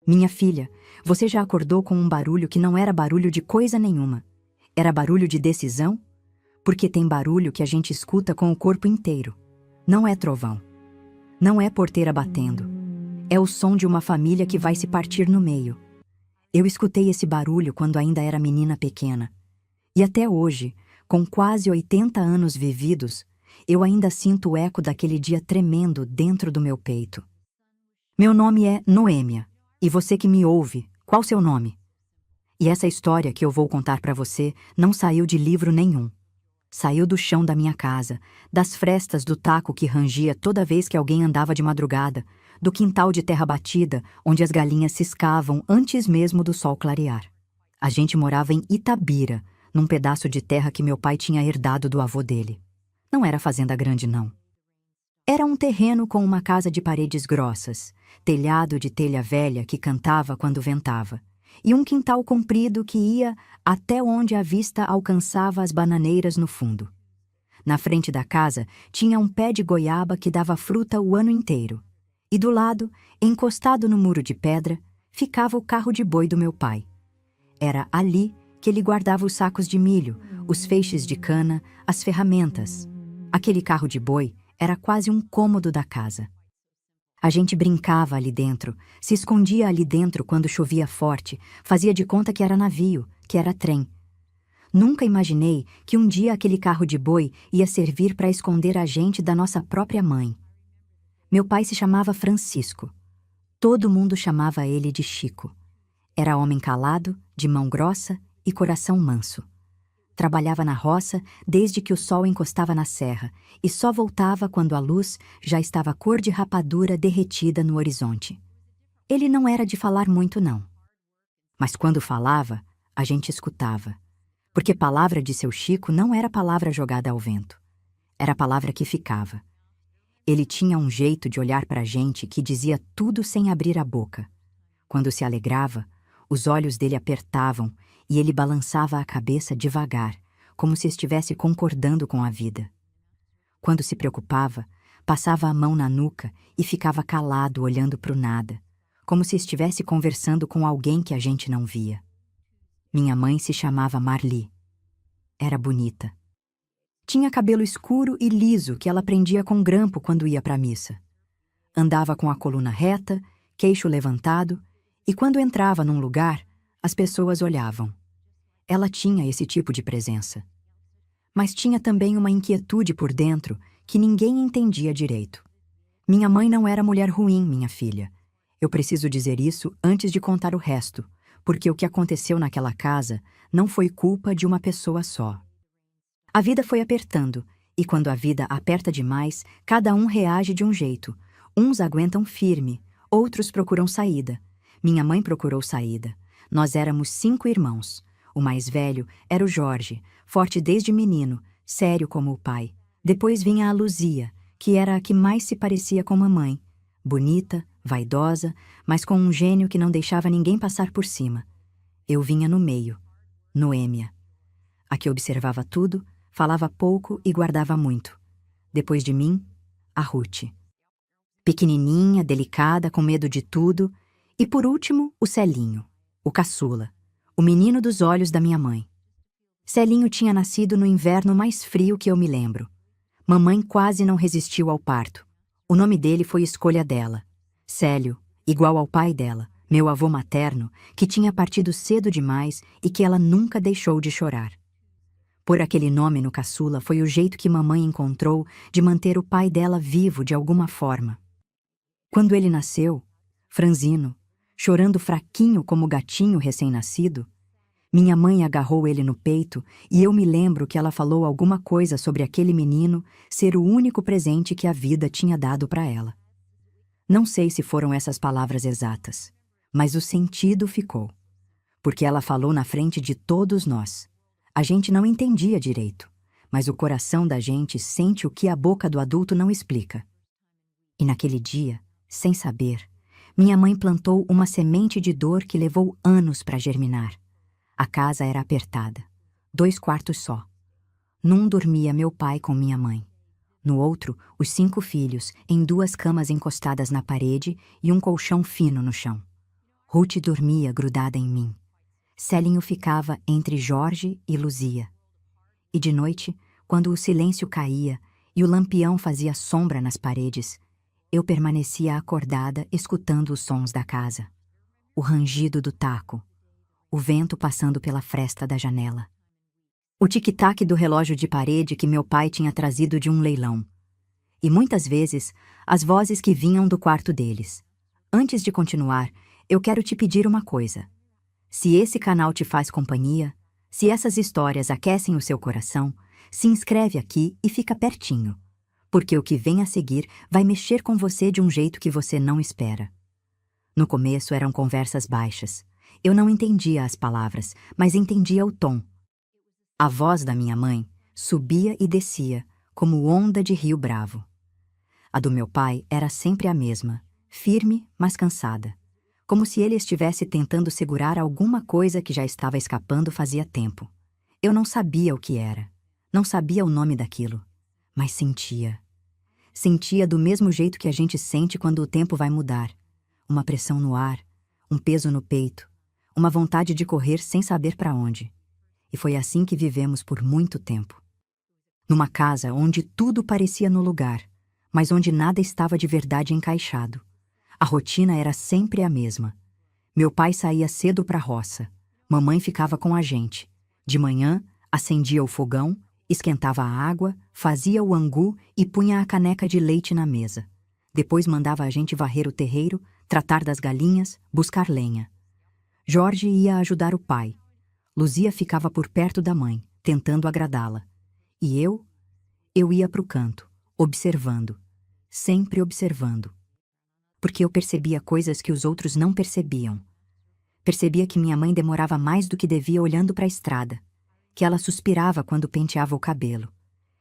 Minha filha, você já acordou com um barulho que não era barulho de coisa nenhuma. Era barulho de decisão? Porque tem barulho que a gente escuta com o corpo inteiro. Não é trovão. Não é porteira batendo. É o som de uma família que vai se partir no meio. Eu escutei esse barulho quando ainda era menina pequena. E até hoje, com quase 80 anos vividos, eu ainda sinto o eco daquele dia tremendo dentro do meu peito. Meu nome é Noêmia. E você que me ouve, qual seu nome? E essa história que eu vou contar para você não saiu de livro nenhum. Saiu do chão da minha casa, das frestas do taco que rangia toda vez que alguém andava de madrugada, do quintal de terra batida, onde as galinhas ciscavam antes mesmo do sol clarear. A gente morava em Itabira, num pedaço de terra que meu pai tinha herdado do avô dele. Não era fazenda grande, não. Era um terreno com uma casa de paredes grossas, telhado de telha velha que cantava quando ventava, e um quintal comprido que ia até onde a vista alcançava as bananeiras no fundo. Na frente da casa tinha um pé de goiaba que dava fruta o ano inteiro, e do lado, encostado no muro de pedra, ficava o carro de boi do meu pai. Era ali que ele guardava os sacos de milho, os feixes de cana, as ferramentas. Aquele carro de boi era quase um cômodo da casa. A gente brincava ali dentro, se escondia ali dentro quando chovia forte, fazia de conta que era navio, que era trem. Nunca imaginei que um dia aquele carro de boi ia servir para esconder a gente da nossa própria mãe. Meu pai se chamava Francisco. Todo mundo chamava ele de Chico. Era homem calado, de mão grossa e coração manso. Trabalhava na roça desde que o sol encostava na serra e só voltava quando a luz já estava cor de rapadura derretida no horizonte. Ele não era de falar muito, não. Mas quando falava, a gente escutava. Porque palavra de seu Chico não era palavra jogada ao vento. Era palavra que ficava. Ele tinha um jeito de olhar para a gente que dizia tudo sem abrir a boca. Quando se alegrava, os olhos dele apertavam e ele balançava a cabeça devagar, como se estivesse concordando com a vida. Quando se preocupava, passava a mão na nuca e ficava calado olhando para o nada, como se estivesse conversando com alguém que a gente não via. Minha mãe se chamava Marli. Era bonita. Tinha cabelo escuro e liso que ela prendia com grampo quando ia para a missa. Andava com a coluna reta, queixo levantado, e quando entrava num lugar, as pessoas olhavam. Ela tinha esse tipo de presença. Mas tinha também uma inquietude por dentro que ninguém entendia direito. Minha mãe não era mulher ruim, minha filha. Eu preciso dizer isso antes de contar o resto, porque o que aconteceu naquela casa não foi culpa de uma pessoa só. A vida foi apertando, e quando a vida aperta demais, cada um reage de um jeito. Uns aguentam firme, outros procuram saída. Minha mãe procurou saída. Nós éramos 5 irmãos. O mais velho era o Jorge, forte desde menino, sério como o pai. Depois vinha a Luzia, que era a que mais se parecia com mamãe. Bonita, vaidosa, mas com um gênio que não deixava ninguém passar por cima. Eu vinha no meio, Noêmia. A que observava tudo, falava pouco e guardava muito. Depois de mim, a Ruth. Pequenininha, delicada, com medo de tudo. E por último, o Celinho, o caçula, o menino dos olhos da minha mãe. Celinho tinha nascido no inverno mais frio que eu me lembro. Mamãe quase não resistiu ao parto. O nome dele foi escolha dela. Célio, igual ao pai dela, meu avô materno, que tinha partido cedo demais e que ela nunca deixou de chorar. Pôr aquele nome no caçula foi o jeito que mamãe encontrou de manter o pai dela vivo de alguma forma. Quando ele nasceu, franzino, chorando fraquinho como gatinho recém-nascido, minha mãe agarrou ele no peito e eu me lembro que ela falou alguma coisa sobre aquele menino ser o único presente que a vida tinha dado para ela. Não sei se foram essas palavras exatas, mas o sentido ficou. Porque ela falou na frente de todos nós. A gente não entendia direito, mas o coração da gente sente o que a boca do adulto não explica. E naquele dia, sem saber, minha mãe plantou uma semente de dor que levou anos para germinar. A casa era apertada, 2 quartos só. Num dormia meu pai com minha mãe. No outro, os 5 filhos, em 2 camas encostadas na parede e um colchão fino no chão. Ruth dormia grudada em mim. Célinho ficava entre Jorge e Luzia. E de noite, quando o silêncio caía e o lampião fazia sombra nas paredes, eu permanecia acordada escutando os sons da casa. O rangido do taco, o vento passando pela fresta da janela. O tic-tac do relógio de parede que meu pai tinha trazido de um leilão. E muitas vezes, as vozes que vinham do quarto deles. Antes de continuar, eu quero te pedir uma coisa. Se esse canal te faz companhia, se essas histórias aquecem o seu coração, se inscreve aqui e fica pertinho, porque o que vem a seguir vai mexer com você de um jeito que você não espera. No começo eram conversas baixas. Eu não entendia as palavras, mas entendia o tom. A voz da minha mãe subia e descia, como onda de rio bravo. A do meu pai era sempre a mesma, firme, mas cansada, como se ele estivesse tentando segurar alguma coisa que já estava escapando fazia tempo. Eu não sabia o que era, não sabia o nome daquilo, mas sentia. Sentia do mesmo jeito que a gente sente quando o tempo vai mudar. Uma pressão no ar, um peso no peito, uma vontade de correr sem saber para onde. E foi assim que vivemos por muito tempo. Numa casa onde tudo parecia no lugar, mas onde nada estava de verdade encaixado. A rotina era sempre a mesma. Meu pai saía cedo para a roça. Mamãe ficava com a gente. De manhã, acendia o fogão, esquentava a água, fazia o angu e punha a caneca de leite na mesa. Depois mandava a gente varrer o terreiro, tratar das galinhas, buscar lenha. Jorge ia ajudar o pai. Luzia ficava por perto da mãe, tentando agradá-la. E eu ia para o canto, observando, sempre observando. Porque eu percebia coisas que os outros não percebiam. Percebia que minha mãe demorava mais do que devia olhando para a estrada, que ela suspirava quando penteava o cabelo,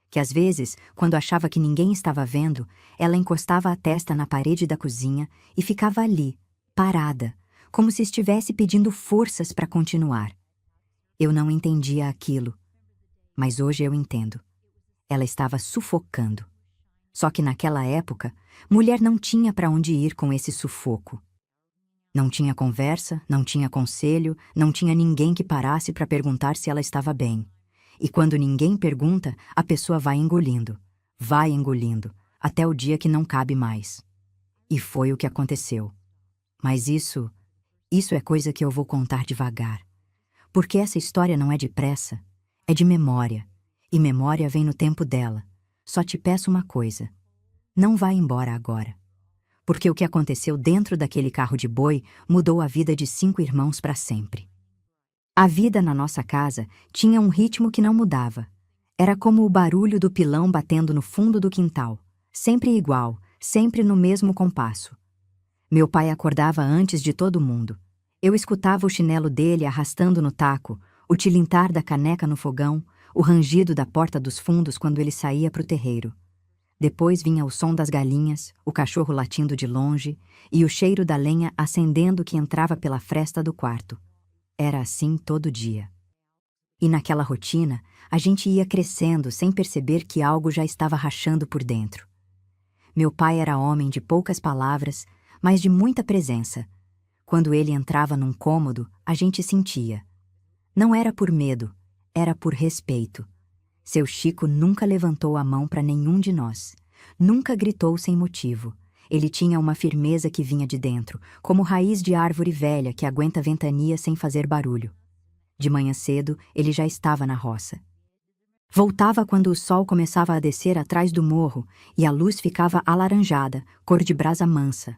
que às vezes, quando achava que ninguém estava vendo, ela encostava a testa na parede da cozinha e ficava ali, parada, como se estivesse pedindo forças para continuar. Eu não entendia aquilo, mas hoje eu entendo. Ela estava sufocando. Só que naquela época, mulher não tinha para onde ir com esse sufoco. Não tinha conversa, não tinha conselho, não tinha ninguém que parasse para perguntar se ela estava bem. E quando ninguém pergunta, a pessoa vai engolindo, até o dia que não cabe mais. E foi o que aconteceu. Mas isso é coisa que eu vou contar devagar. Porque essa história não é de pressa, é de memória. E memória vem no tempo dela. Só te peço uma coisa. Não vá embora agora. Porque o que aconteceu dentro daquele carro de boi mudou a vida de 5 irmãos para sempre. A vida na nossa casa tinha um ritmo que não mudava. Era como o barulho do pilão batendo no fundo do quintal. Sempre igual, sempre no mesmo compasso. Meu pai acordava antes de todo mundo. Eu escutava o chinelo dele arrastando no taco, o tilintar da caneca no fogão, o rangido da porta dos fundos quando ele saía para o terreiro. Depois vinha o som das galinhas, o cachorro latindo de longe e o cheiro da lenha acendendo que entrava pela fresta do quarto. Era assim todo dia. E naquela rotina, a gente ia crescendo sem perceber que algo já estava rachando por dentro. Meu pai era homem de poucas palavras, mas de muita presença. Quando ele entrava num cômodo, a gente sentia. Não era por medo, era por respeito. Seu Chico nunca levantou a mão para nenhum de nós. Nunca gritou sem motivo. Ele tinha uma firmeza que vinha de dentro, como raiz de árvore velha que aguenta ventania sem fazer barulho. De manhã cedo, ele já estava na roça. Voltava quando o sol começava a descer atrás do morro e a luz ficava alaranjada, cor de brasa mansa.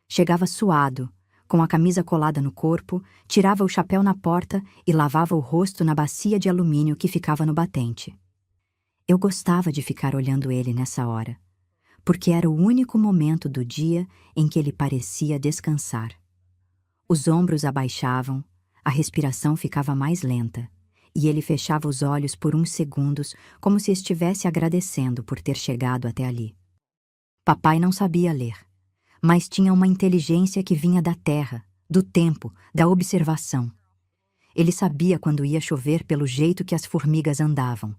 Chegava suado, com a camisa colada no corpo, tirava o chapéu na porta e lavava o rosto na bacia de alumínio que ficava no batente. Eu gostava de ficar olhando ele nessa hora, porque era o único momento do dia em que ele parecia descansar. Os ombros abaixavam, a respiração ficava mais lenta, e ele fechava os olhos por uns segundos como se estivesse agradecendo por ter chegado até ali. Papai não sabia ler, mas tinha uma inteligência que vinha da terra, do tempo, da observação. Ele sabia quando ia chover pelo jeito que as formigas andavam.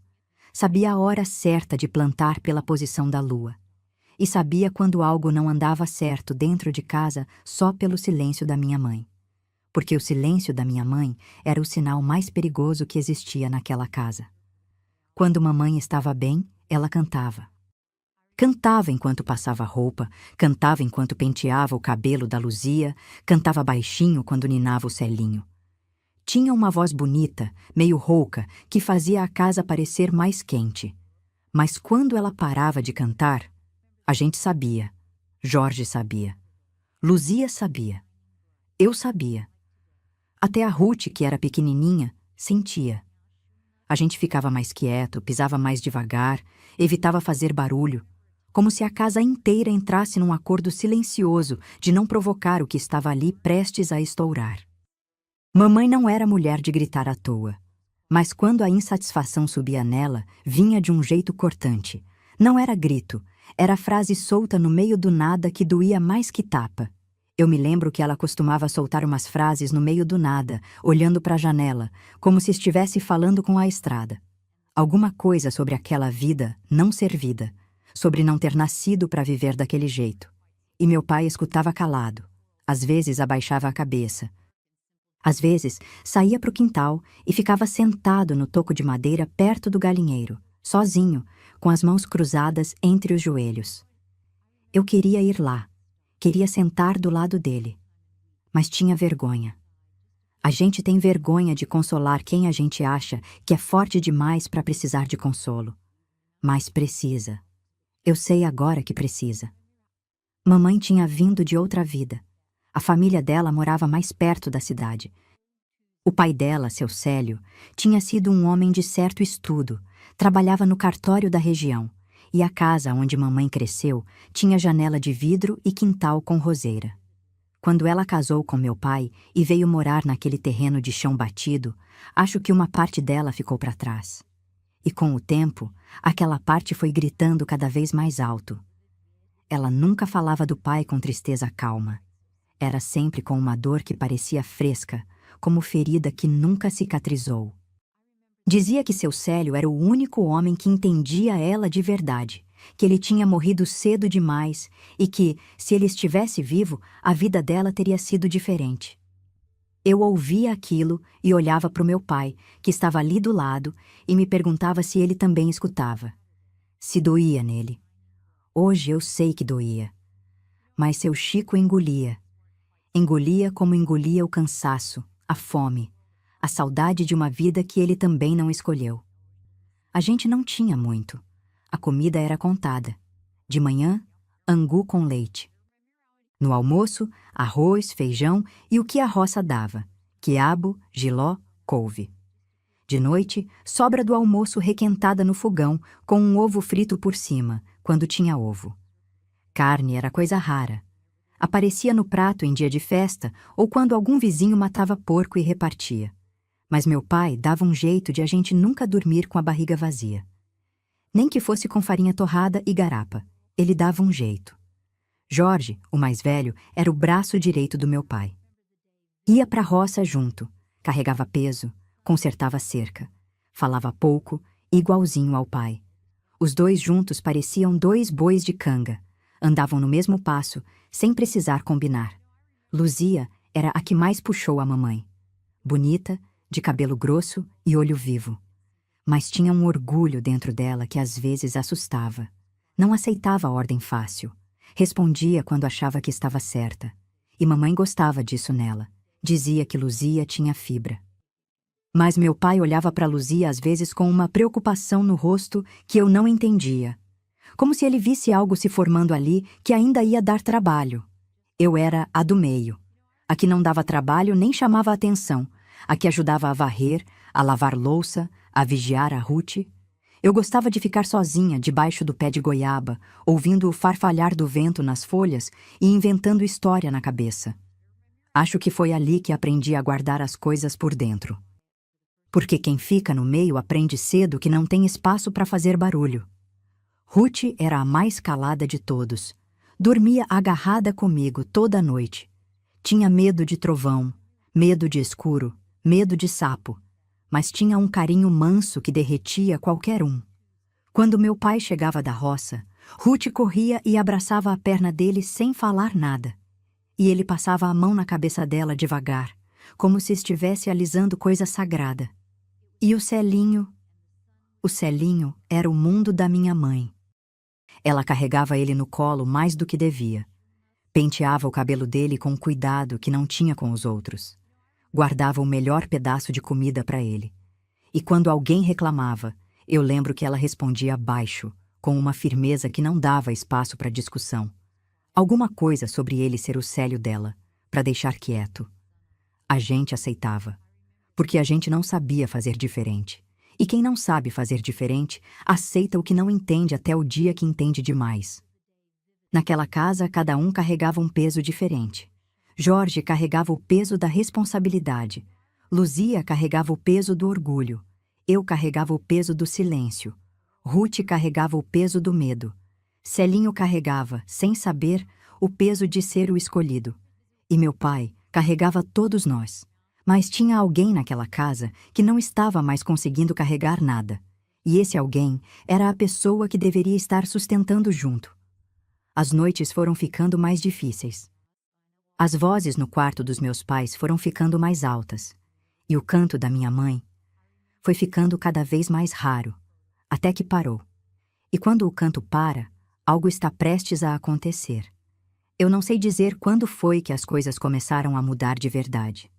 Sabia a hora certa de plantar pela posição da lua. E sabia quando algo não andava certo dentro de casa só pelo silêncio da minha mãe. porque o silêncio da minha mãe era o sinal mais perigoso que existia naquela casa. Quando mamãe estava bem, ela cantava. Cantava enquanto passava roupa, cantava enquanto penteava o cabelo da Luzia, cantava baixinho quando ninava o Celinho. Tinha uma voz bonita, meio rouca, que fazia a casa parecer mais quente. Mas quando ela parava de cantar, a gente sabia. Jorge sabia. Luzia sabia. Eu sabia. Até a Ruth, que era pequenininha, sentia. A gente ficava mais quieto, pisava mais devagar, evitava fazer barulho, como se a casa inteira entrasse num acordo silencioso de não provocar o que estava ali prestes a estourar. Mamãe não era mulher de gritar à toa, mas quando a insatisfação subia nela, vinha de um jeito cortante. Não era grito, era frase solta no meio do nada que doía mais que tapa. Eu me lembro que ela costumava soltar umas frases no meio do nada, olhando para a janela, como se estivesse falando com a estrada. Alguma coisa sobre aquela vida não servida, sobre não ter nascido para viver daquele jeito. E meu pai escutava calado. Às vezes abaixava a cabeça. Às vezes saía para o quintal e ficava sentado no toco de madeira perto do galinheiro, sozinho, com as mãos cruzadas entre os joelhos. Eu queria ir lá. Queria sentar do lado dele, mas tinha vergonha. A gente tem vergonha de consolar quem a gente acha que é forte demais para precisar de consolo. Mas precisa. Eu sei agora que precisa. Mamãe tinha vindo de outra vida. A família dela morava mais perto da cidade. O pai dela, seu Célio, tinha sido um homem de certo estudo, trabalhava no cartório da região. E a casa onde mamãe cresceu tinha janela de vidro e quintal com roseira. Quando ela casou com meu pai e veio morar naquele terreno de chão batido, acho que uma parte dela ficou para trás. E com o tempo, aquela parte foi gritando cada vez mais alto. Ela nunca falava do pai com tristeza calma. Era sempre com uma dor que parecia fresca, como ferida que nunca cicatrizou. Dizia que seu Célio era o único homem que entendia ela de verdade, que ele tinha morrido cedo demais e que, se ele estivesse vivo, a vida dela teria sido diferente. Eu ouvia aquilo e olhava para o meu pai, que estava ali do lado, e me perguntava se ele também escutava. Se doía nele. Hoje eu sei que doía. Mas seu Chico engolia. Engolia como engolia o cansaço, a fome, a saudade de uma vida que ele também não escolheu. A gente não tinha muito. A comida era contada. De manhã, angu com leite. No almoço, arroz, feijão e o que a roça dava: quiabo, jiló, couve. De noite, sobra do almoço requentada no fogão, com um ovo frito por cima, quando tinha ovo. Carne era coisa rara. Aparecia no prato em dia de festa ou quando algum vizinho matava porco e repartia. Mas meu pai dava um jeito de a gente nunca dormir com a barriga vazia. Nem que fosse com farinha torrada e garapa. Ele dava um jeito. Jorge, o mais velho, era o braço direito do meu pai. Ia pra roça junto, carregava peso, consertava cerca. Falava pouco, igualzinho ao pai. Os dois juntos pareciam dois bois de canga. Andavam no mesmo passo, sem precisar combinar. Luzia era a que mais puxou a mamãe. Bonita, de cabelo grosso e olho vivo. Mas tinha um orgulho dentro dela que às vezes assustava. Não aceitava a ordem fácil. Respondia quando achava que estava certa. E mamãe gostava disso nela. Dizia que Luzia tinha fibra. Mas meu pai olhava para Luzia às vezes com uma preocupação no rosto que eu não entendia. Como se ele visse algo se formando ali que ainda ia dar trabalho. Eu era a do meio. A que não dava trabalho nem chamava atenção. A que ajudava a varrer, a lavar louça, a vigiar a Ruth. Eu gostava de ficar sozinha debaixo do pé de goiaba, ouvindo o farfalhar do vento nas folhas e inventando história na cabeça. Acho que foi ali que aprendi a guardar as coisas por dentro. Porque quem fica no meio aprende cedo que não tem espaço para fazer barulho. Ruth era a mais calada de todos. Dormia agarrada comigo toda a noite. Tinha medo de trovão, medo de escuro, medo de sapo, mas tinha um carinho manso que derretia qualquer um. Quando meu pai chegava da roça, Ruth corria e abraçava a perna dele sem falar nada. E ele passava a mão na cabeça dela devagar, como se estivesse alisando coisa sagrada. E o Celinho? O Celinho era o mundo da minha mãe. Ela carregava ele no colo mais do que devia. Penteava o cabelo dele com um cuidado que não tinha com os outros. Guardava o melhor pedaço de comida para ele. E quando alguém reclamava, eu lembro que ela respondia baixo, com uma firmeza que não dava espaço para discussão. Alguma coisa sobre ele ser o Célio dela, para deixar quieto. A gente aceitava, porque a gente não sabia fazer diferente. E quem não sabe fazer diferente, aceita o que não entende até o dia que entende demais. Naquela casa, cada um carregava um peso diferente. Jorge carregava o peso da responsabilidade. Luzia carregava o peso do orgulho. Eu carregava o peso do silêncio. Ruth carregava o peso do medo. Celinho carregava, sem saber, o peso de ser o escolhido. E meu pai carregava todos nós. Mas tinha alguém naquela casa que não estava mais conseguindo carregar nada. E esse alguém era a pessoa que deveria estar sustentando junto. As noites foram ficando mais difíceis. As vozes no quarto dos meus pais foram ficando mais altas. E o canto da minha mãe foi ficando cada vez mais raro, até que parou. E quando o canto para, algo está prestes a acontecer. Eu não sei dizer quando foi que as coisas começaram a mudar de verdade.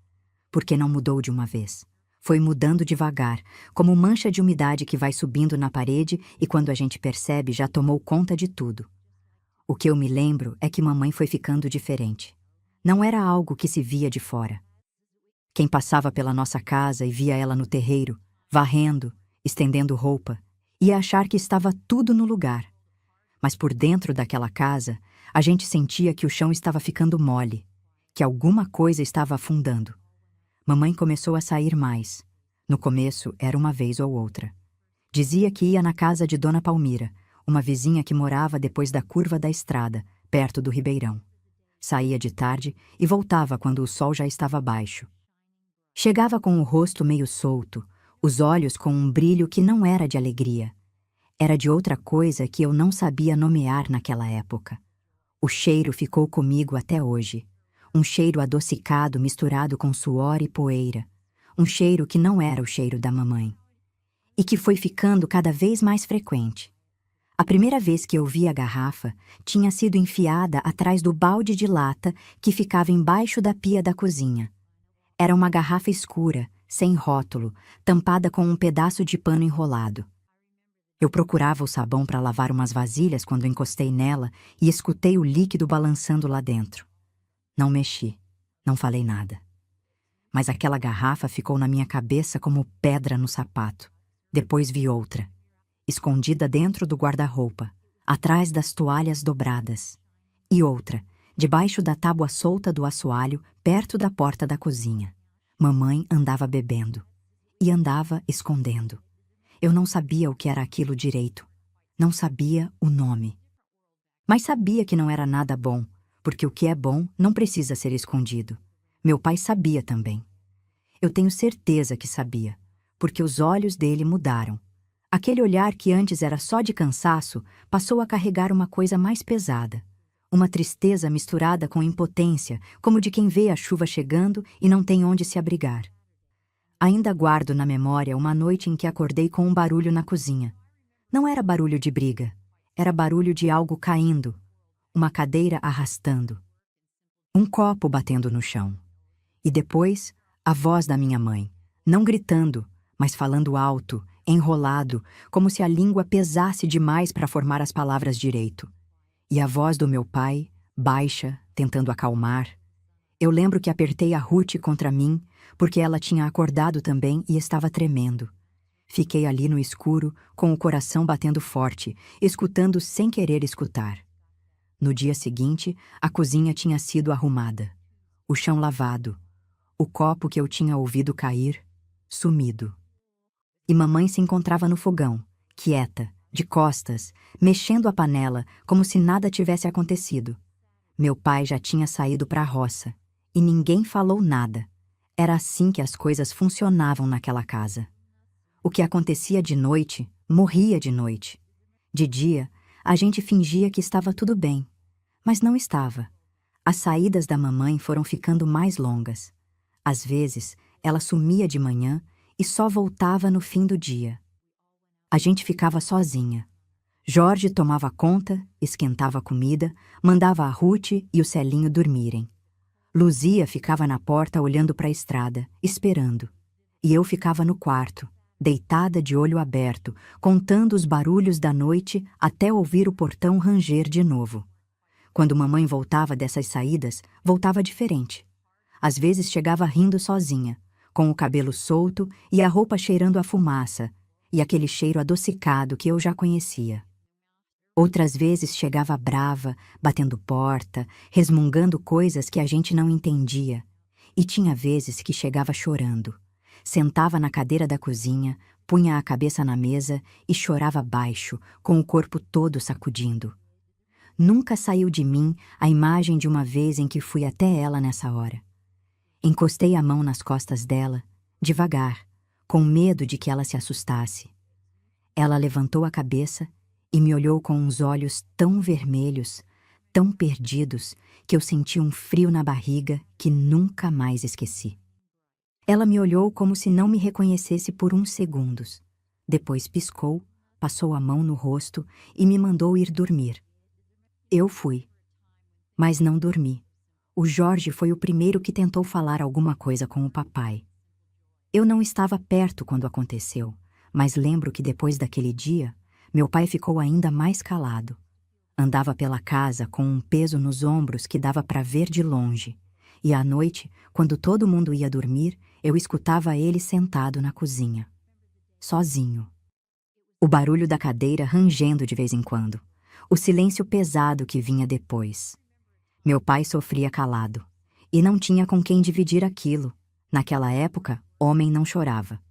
Porque não mudou de uma vez. Foi mudando devagar, como mancha de umidade que vai subindo na parede e quando a gente percebe já tomou conta de tudo. O que eu me lembro é que mamãe foi ficando diferente. Não era algo que se via de fora. Quem passava pela nossa casa e via ela no terreiro, varrendo, estendendo roupa, ia achar que estava tudo no lugar. Mas por dentro daquela casa, a gente sentia que o chão estava ficando mole, que alguma coisa estava afundando. Mamãe começou a sair mais. No começo, era uma vez ou outra. Dizia que ia na casa de Dona Palmira, uma vizinha que morava depois da curva da estrada, perto do Ribeirão. Saía de tarde e voltava quando o sol já estava baixo. Chegava com o rosto meio solto, os olhos com um brilho que não era de alegria. Era de outra coisa que eu não sabia nomear naquela época. O cheiro ficou comigo até hoje. Um cheiro adocicado misturado com suor e poeira. Um cheiro que não era o cheiro da mamãe. E que foi ficando cada vez mais frequente. A primeira vez que eu vi a garrafa tinha sido enfiada atrás do balde de lata que ficava embaixo da pia da cozinha. Era uma garrafa escura, sem rótulo, tampada com um pedaço de pano enrolado. Eu procurava o sabão para lavar umas vasilhas quando encostei nela e escutei o líquido balançando lá dentro. Não mexi, não falei nada. Mas aquela garrafa ficou na minha cabeça como pedra no sapato. Depois vi outra, escondida dentro do guarda-roupa, atrás das toalhas dobradas. E outra, debaixo da tábua solta do assoalho, perto da porta da cozinha. Mamãe andava bebendo. E andava escondendo. Eu não sabia o que era aquilo direito. Não sabia o nome. Mas sabia que não era nada bom, porque o que é bom não precisa ser escondido. Meu pai sabia também. Eu tenho certeza que sabia, porque os olhos dele mudaram. Aquele olhar que antes era só de cansaço passou a carregar uma coisa mais pesada. Uma tristeza misturada com impotência, como de quem vê a chuva chegando e não tem onde se abrigar. Ainda guardo na memória uma noite em que acordei com um barulho na cozinha. Não era barulho de briga, era barulho de algo caindo, uma cadeira arrastando, um copo batendo no chão. E depois, a voz da minha mãe, não gritando, mas falando alto, enrolado, como se a língua pesasse demais para formar as palavras direito. E a voz do meu pai, baixa, tentando acalmar. Eu lembro que apertei a Ruth contra mim, porque ela tinha acordado também e estava tremendo. Fiquei ali no escuro, com o coração batendo forte, escutando sem querer escutar. No dia seguinte, a cozinha tinha sido arrumada. O chão lavado. O copo que eu tinha ouvido cair, sumido. E mamãe se encontrava no fogão, quieta, de costas, mexendo a panela, como se nada tivesse acontecido. Meu pai já tinha saído para a roça, e ninguém falou nada. Era assim que as coisas funcionavam naquela casa. O que acontecia de noite, morria de noite. De dia, a gente fingia que estava tudo bem, mas não estava. As saídas da mamãe foram ficando mais longas. Às vezes, ela sumia de manhã e só voltava no fim do dia. A gente ficava sozinha. Jorge tomava conta, esquentava a comida, mandava a Ruth e o Celinho dormirem. Luzia ficava na porta olhando para a estrada, esperando. E eu ficava no quarto, deitada de olho aberto, contando os barulhos da noite até ouvir o portão ranger de novo. Quando mamãe voltava dessas saídas, voltava diferente. Às vezes chegava rindo sozinha, com o cabelo solto e a roupa cheirando a fumaça, e aquele cheiro adocicado que eu já conhecia. Outras vezes chegava brava, batendo porta, resmungando coisas que a gente não entendia. E tinha vezes que chegava chorando. Sentava na cadeira da cozinha, punha a cabeça na mesa e chorava baixo, com o corpo todo sacudindo. Nunca saiu de mim a imagem de uma vez em que fui até ela nessa hora. Encostei a mão nas costas dela, devagar, com medo de que ela se assustasse. Ela levantou a cabeça e me olhou com uns olhos tão vermelhos, tão perdidos, que eu senti um frio na barriga que nunca mais esqueci. Ela me olhou como se não me reconhecesse por uns segundos. Depois piscou, passou a mão no rosto e me mandou ir dormir. Eu fui. Mas não dormi. O Jorge foi o primeiro que tentou falar alguma coisa com o papai. Eu não estava perto quando aconteceu, mas lembro que depois daquele dia, meu pai ficou ainda mais calado. Andava pela casa com um peso nos ombros que dava para ver de longe. E à noite, quando todo mundo ia dormir, eu escutava ele sentado na cozinha. Sozinho. O barulho da cadeira rangendo de vez em quando. O silêncio pesado que vinha depois. Meu pai sofria calado. E não tinha com quem dividir aquilo. Naquela época, homem não chorava.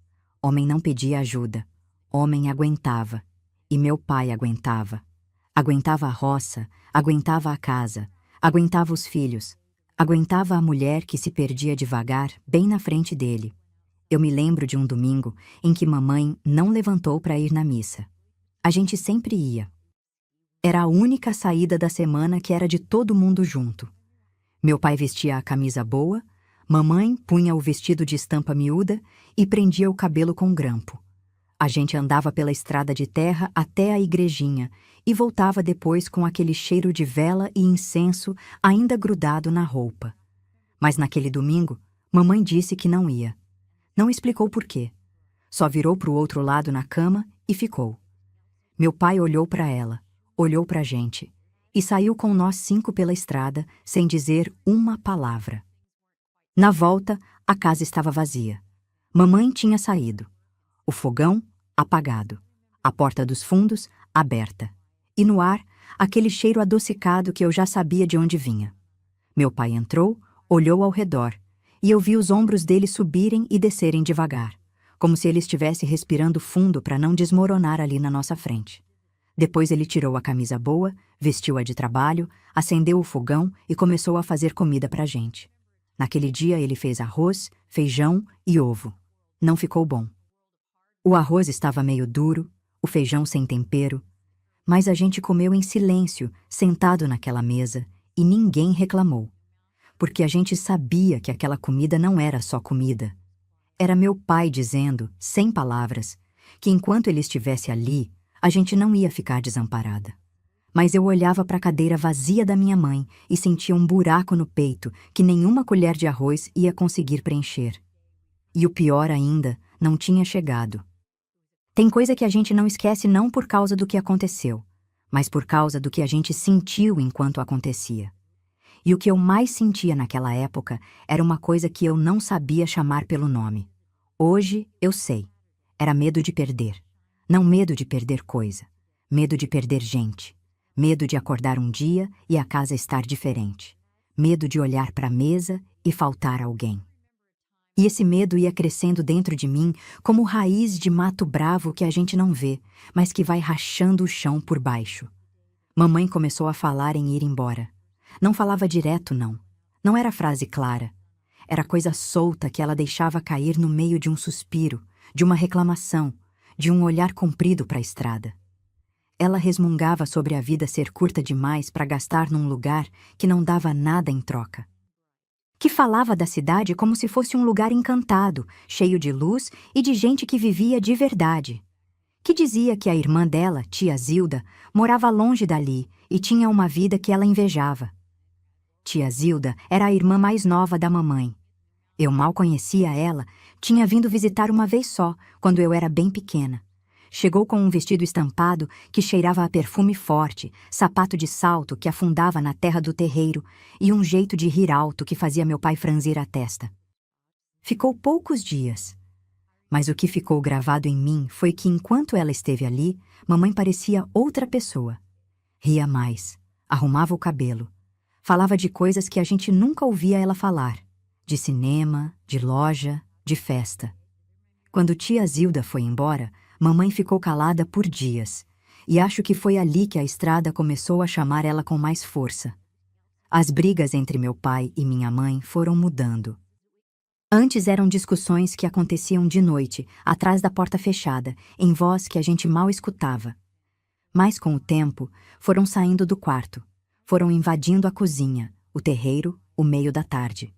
Homem não pedia ajuda. Homem aguentava. E meu pai aguentava. Aguentava a roça, aguentava a casa, aguentava os filhos, aguentava a mulher que se perdia devagar bem na frente dele. Eu me lembro de um domingo em que mamãe não levantou para ir na missa. A gente sempre ia. Era a única saída da semana que era de todo mundo junto. Meu pai vestia a camisa boa, mamãe punha o vestido de estampa miúda e prendia o cabelo com grampo. A gente andava pela estrada de terra até a igrejinha e voltava depois com aquele cheiro de vela e incenso ainda grudado na roupa. Mas naquele domingo, mamãe disse que não ia. Não explicou por quê. Só virou para o outro lado na cama e ficou. Meu pai olhou para ela, olhou para a gente e saiu com nós 5 pela estrada sem dizer uma palavra. Na volta, a casa estava vazia. Mamãe tinha saído. O fogão, apagado. A porta dos fundos, aberta. E no ar, aquele cheiro adocicado que eu já sabia de onde vinha. Meu pai entrou, olhou ao redor, e eu vi os ombros dele subirem e descerem devagar, como se ele estivesse respirando fundo para não desmoronar ali na nossa frente. Depois ele tirou a camisa boa, vestiu-a de trabalho, acendeu o fogão e começou a fazer comida pra gente. Naquele dia ele fez arroz, feijão e ovo. Não ficou bom. O arroz estava meio duro, o feijão sem tempero, mas a gente comeu em silêncio, sentado naquela mesa, e ninguém reclamou, porque a gente sabia que aquela comida não era só comida. Era meu pai dizendo, sem palavras, que enquanto ele estivesse ali, a gente não ia ficar desamparada. Mas eu olhava para a cadeira vazia da minha mãe e sentia um buraco no peito que nenhuma colher de arroz ia conseguir preencher. E o pior ainda, não tinha chegado. Tem coisa que a gente não esquece não por causa do que aconteceu, mas por causa do que a gente sentiu enquanto acontecia. E o que eu mais sentia naquela época era uma coisa que eu não sabia chamar pelo nome. Hoje eu sei. Era medo de perder. Não medo de perder coisa. Medo de perder gente. Medo de acordar um dia e a casa estar diferente. Medo de olhar para a mesa e faltar alguém. E esse medo ia crescendo dentro de mim como raiz de mato bravo que a gente não vê, mas que vai rachando o chão por baixo. Mamãe começou a falar em ir embora. Não falava direto, não. Não era frase clara. Era coisa solta que ela deixava cair no meio de um suspiro, de uma reclamação, de um olhar comprido para a estrada. Ela resmungava sobre a vida ser curta demais para gastar num lugar que não dava nada em troca. que falava da cidade como se fosse um lugar encantado, cheio de luz e de gente que vivia de verdade. Que dizia que a irmã dela, tia Zilda, morava longe dali e tinha uma vida que ela invejava. Tia Zilda era a irmã mais nova da mamãe. Eu mal conhecia ela, tinha vindo visitar uma vez só, quando eu era bem pequena. Chegou com um vestido estampado que cheirava a perfume forte, sapato de salto que afundava na terra do terreiro e um jeito de rir alto que fazia meu pai franzir a testa. Ficou poucos dias, mas o que ficou gravado em mim foi que enquanto ela esteve ali, mamãe parecia outra pessoa. Ria mais, arrumava o cabelo, falava de coisas que a gente nunca ouvia ela falar, de cinema, de loja, de festa. Quando tia Zilda foi embora, mamãe ficou calada por dias, e acho que foi ali que a estrada começou a chamar ela com mais força. As brigas entre meu pai e minha mãe foram mudando. Antes eram discussões que aconteciam de noite, atrás da porta fechada, em voz que a gente mal escutava. Mas com o tempo, foram saindo do quarto, foram invadindo a cozinha, o terreiro, o meio da tarde.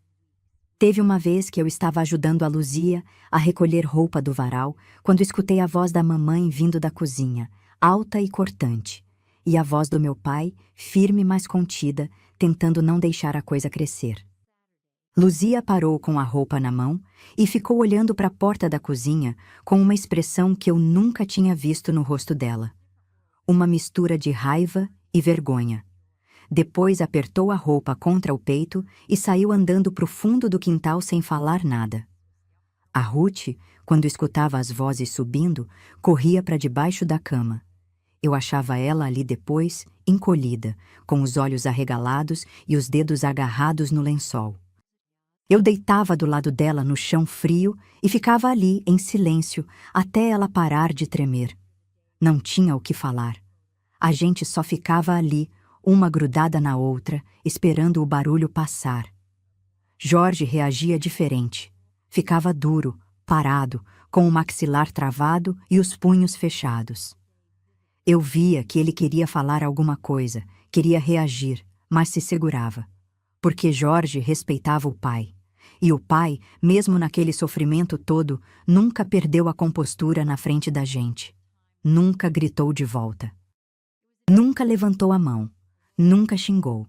Teve uma vez que eu estava ajudando a Luzia a recolher roupa do varal, quando escutei a voz da mamãe vindo da cozinha, alta e cortante, e a voz do meu pai, firme mas contida, tentando não deixar a coisa crescer. Luzia parou com a roupa na mão e ficou olhando para a porta da cozinha com uma expressão que eu nunca tinha visto no rosto dela. Uma mistura de raiva e vergonha. Depois apertou a roupa contra o peito e saiu andando para o fundo do quintal sem falar nada. A Ruth, quando escutava as vozes subindo, corria para debaixo da cama. Eu achava ela ali depois, encolhida, com os olhos arregalados e os dedos agarrados no lençol. Eu deitava do lado dela no chão frio e ficava ali, em silêncio, até ela parar de tremer. Não tinha o que falar. A gente só ficava ali, uma grudada na outra, esperando o barulho passar. Jorge reagia diferente. Ficava duro, parado, com o maxilar travado e os punhos fechados. Eu via que ele queria falar alguma coisa, queria reagir, mas se segurava. Porque Jorge respeitava o pai. E o pai, mesmo naquele sofrimento todo, nunca perdeu a compostura na frente da gente. Nunca gritou de volta. Nunca levantou a mão. Nunca xingou.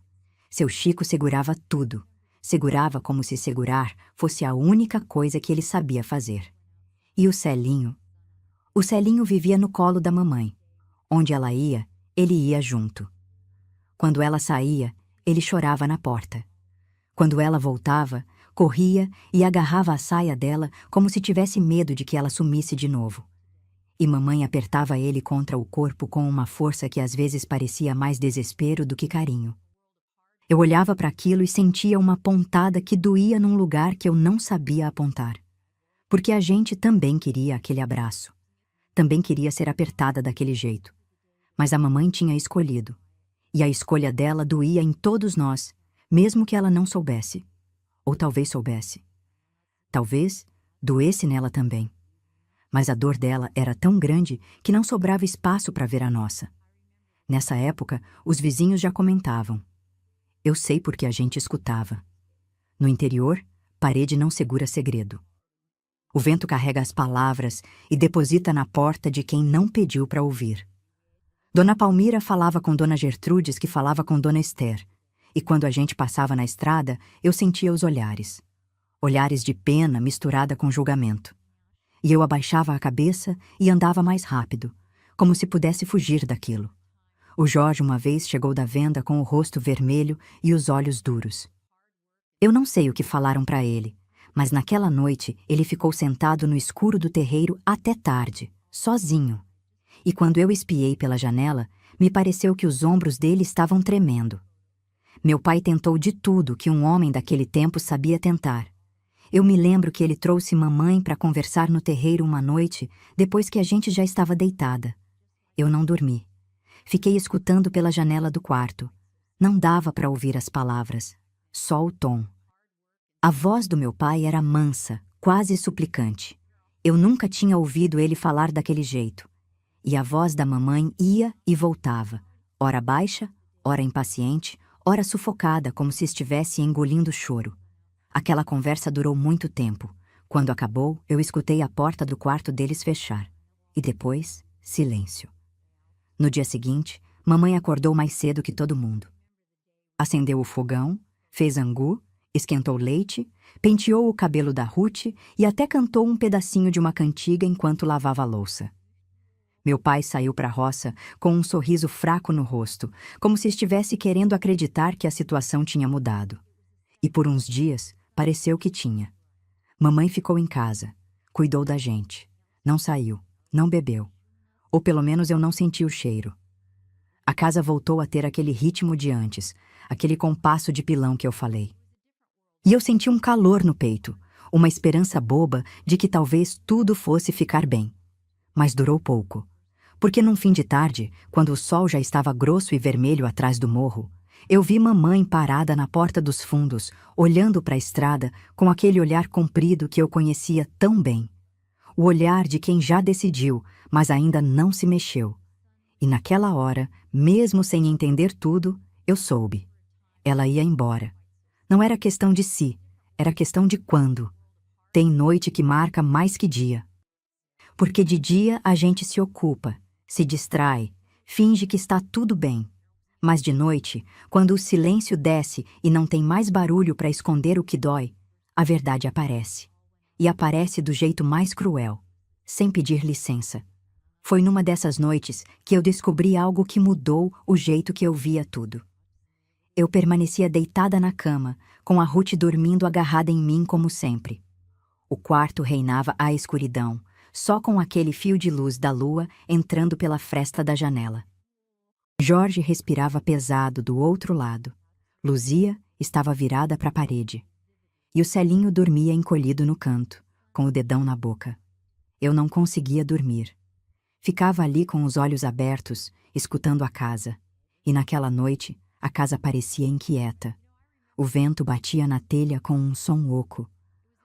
Seu Chico segurava tudo. Segurava como se segurar fosse a única coisa que ele sabia fazer. E o Celinho? O Celinho vivia no colo da mamãe. Onde ela ia, ele ia junto. Quando ela saía, ele chorava na porta. Quando ela voltava, corria e agarrava a saia dela como se tivesse medo de que ela sumisse de novo. E mamãe apertava ele contra o corpo com uma força que às vezes parecia mais desespero do que carinho. Eu olhava para aquilo e sentia uma pontada que doía num lugar que eu não sabia apontar. Porque a gente também queria aquele abraço. Também queria ser apertada daquele jeito. Mas a mamãe tinha escolhido. E a escolha dela doía em todos nós, mesmo que ela não soubesse. Ou talvez soubesse. Talvez doesse nela também. Mas a dor dela era tão grande que não sobrava espaço para ver a nossa. Nessa época, os vizinhos já comentavam. Eu sei porque a gente escutava. No interior, parede não segura segredo. O vento carrega as palavras e deposita na porta de quem não pediu para ouvir. Dona Palmira falava com Dona Gertrudes, que falava com Dona Esther. E quando a gente passava na estrada, eu sentia os olhares. Olhares de pena misturada com julgamento. E eu abaixava a cabeça e andava mais rápido, como se pudesse fugir daquilo. O Jorge uma vez chegou da venda com o rosto vermelho e os olhos duros. Eu não sei o que falaram para ele, mas naquela noite ele ficou sentado no escuro do terreiro até tarde, sozinho. E quando eu espiei pela janela, me pareceu que os ombros dele estavam tremendo. Meu pai tentou de tudo que um homem daquele tempo sabia tentar. Eu me lembro que ele trouxe mamãe para conversar no terreiro uma noite, depois que a gente já estava deitada. Eu não dormi. Fiquei escutando pela janela do quarto. Não dava para ouvir as palavras, só o tom. A voz do meu pai era mansa, quase suplicante. Eu nunca tinha ouvido ele falar daquele jeito. E a voz da mamãe ia e voltava, ora baixa, ora impaciente, ora sufocada como se estivesse engolindo choro. Aquela conversa durou muito tempo. Quando acabou, eu escutei a porta do quarto deles fechar. E depois, silêncio. No dia seguinte, mamãe acordou mais cedo que todo mundo. Acendeu o fogão, fez angu, esquentou leite, penteou o cabelo da Ruth e até cantou um pedacinho de uma cantiga enquanto lavava a louça. Meu pai saiu para a roça com um sorriso fraco no rosto, como se estivesse querendo acreditar que a situação tinha mudado. E por uns dias, pareceu que tinha. Mamãe ficou em casa, cuidou da gente. Não saiu, não bebeu. Ou pelo menos eu não senti o cheiro. A casa voltou a ter aquele ritmo de antes, aquele compasso de pilão que eu falei. E eu senti um calor no peito, uma esperança boba de que talvez tudo fosse ficar bem. Mas durou pouco. Porque num fim de tarde, quando o sol já estava grosso e vermelho atrás do morro, eu vi mamãe parada na porta dos fundos, olhando para a estrada com aquele olhar comprido que eu conhecia tão bem. O olhar de quem já decidiu, mas ainda não se mexeu. E naquela hora, mesmo sem entender tudo, eu soube. Ela ia embora. Não era questão de se, era questão de quando. Tem noite que marca mais que dia. Porque de dia a gente se ocupa, se distrai, finge que está tudo bem. Mas de noite, quando o silêncio desce e não tem mais barulho para esconder o que dói, a verdade aparece. E aparece do jeito mais cruel, sem pedir licença. Foi numa dessas noites que eu descobri algo que mudou o jeito que eu via tudo. Eu permanecia deitada na cama, com a Ruth dormindo agarrada em mim como sempre. O quarto reinava a escuridão, só com aquele fio de luz da lua entrando pela fresta da janela. Jorge respirava pesado do outro lado. Luzia estava virada para a parede. E o Celinho dormia encolhido no canto, com o dedão na boca. Eu não conseguia dormir. Ficava ali com os olhos abertos, escutando a casa. E naquela noite, a casa parecia inquieta. O vento batia na telha com um som oco.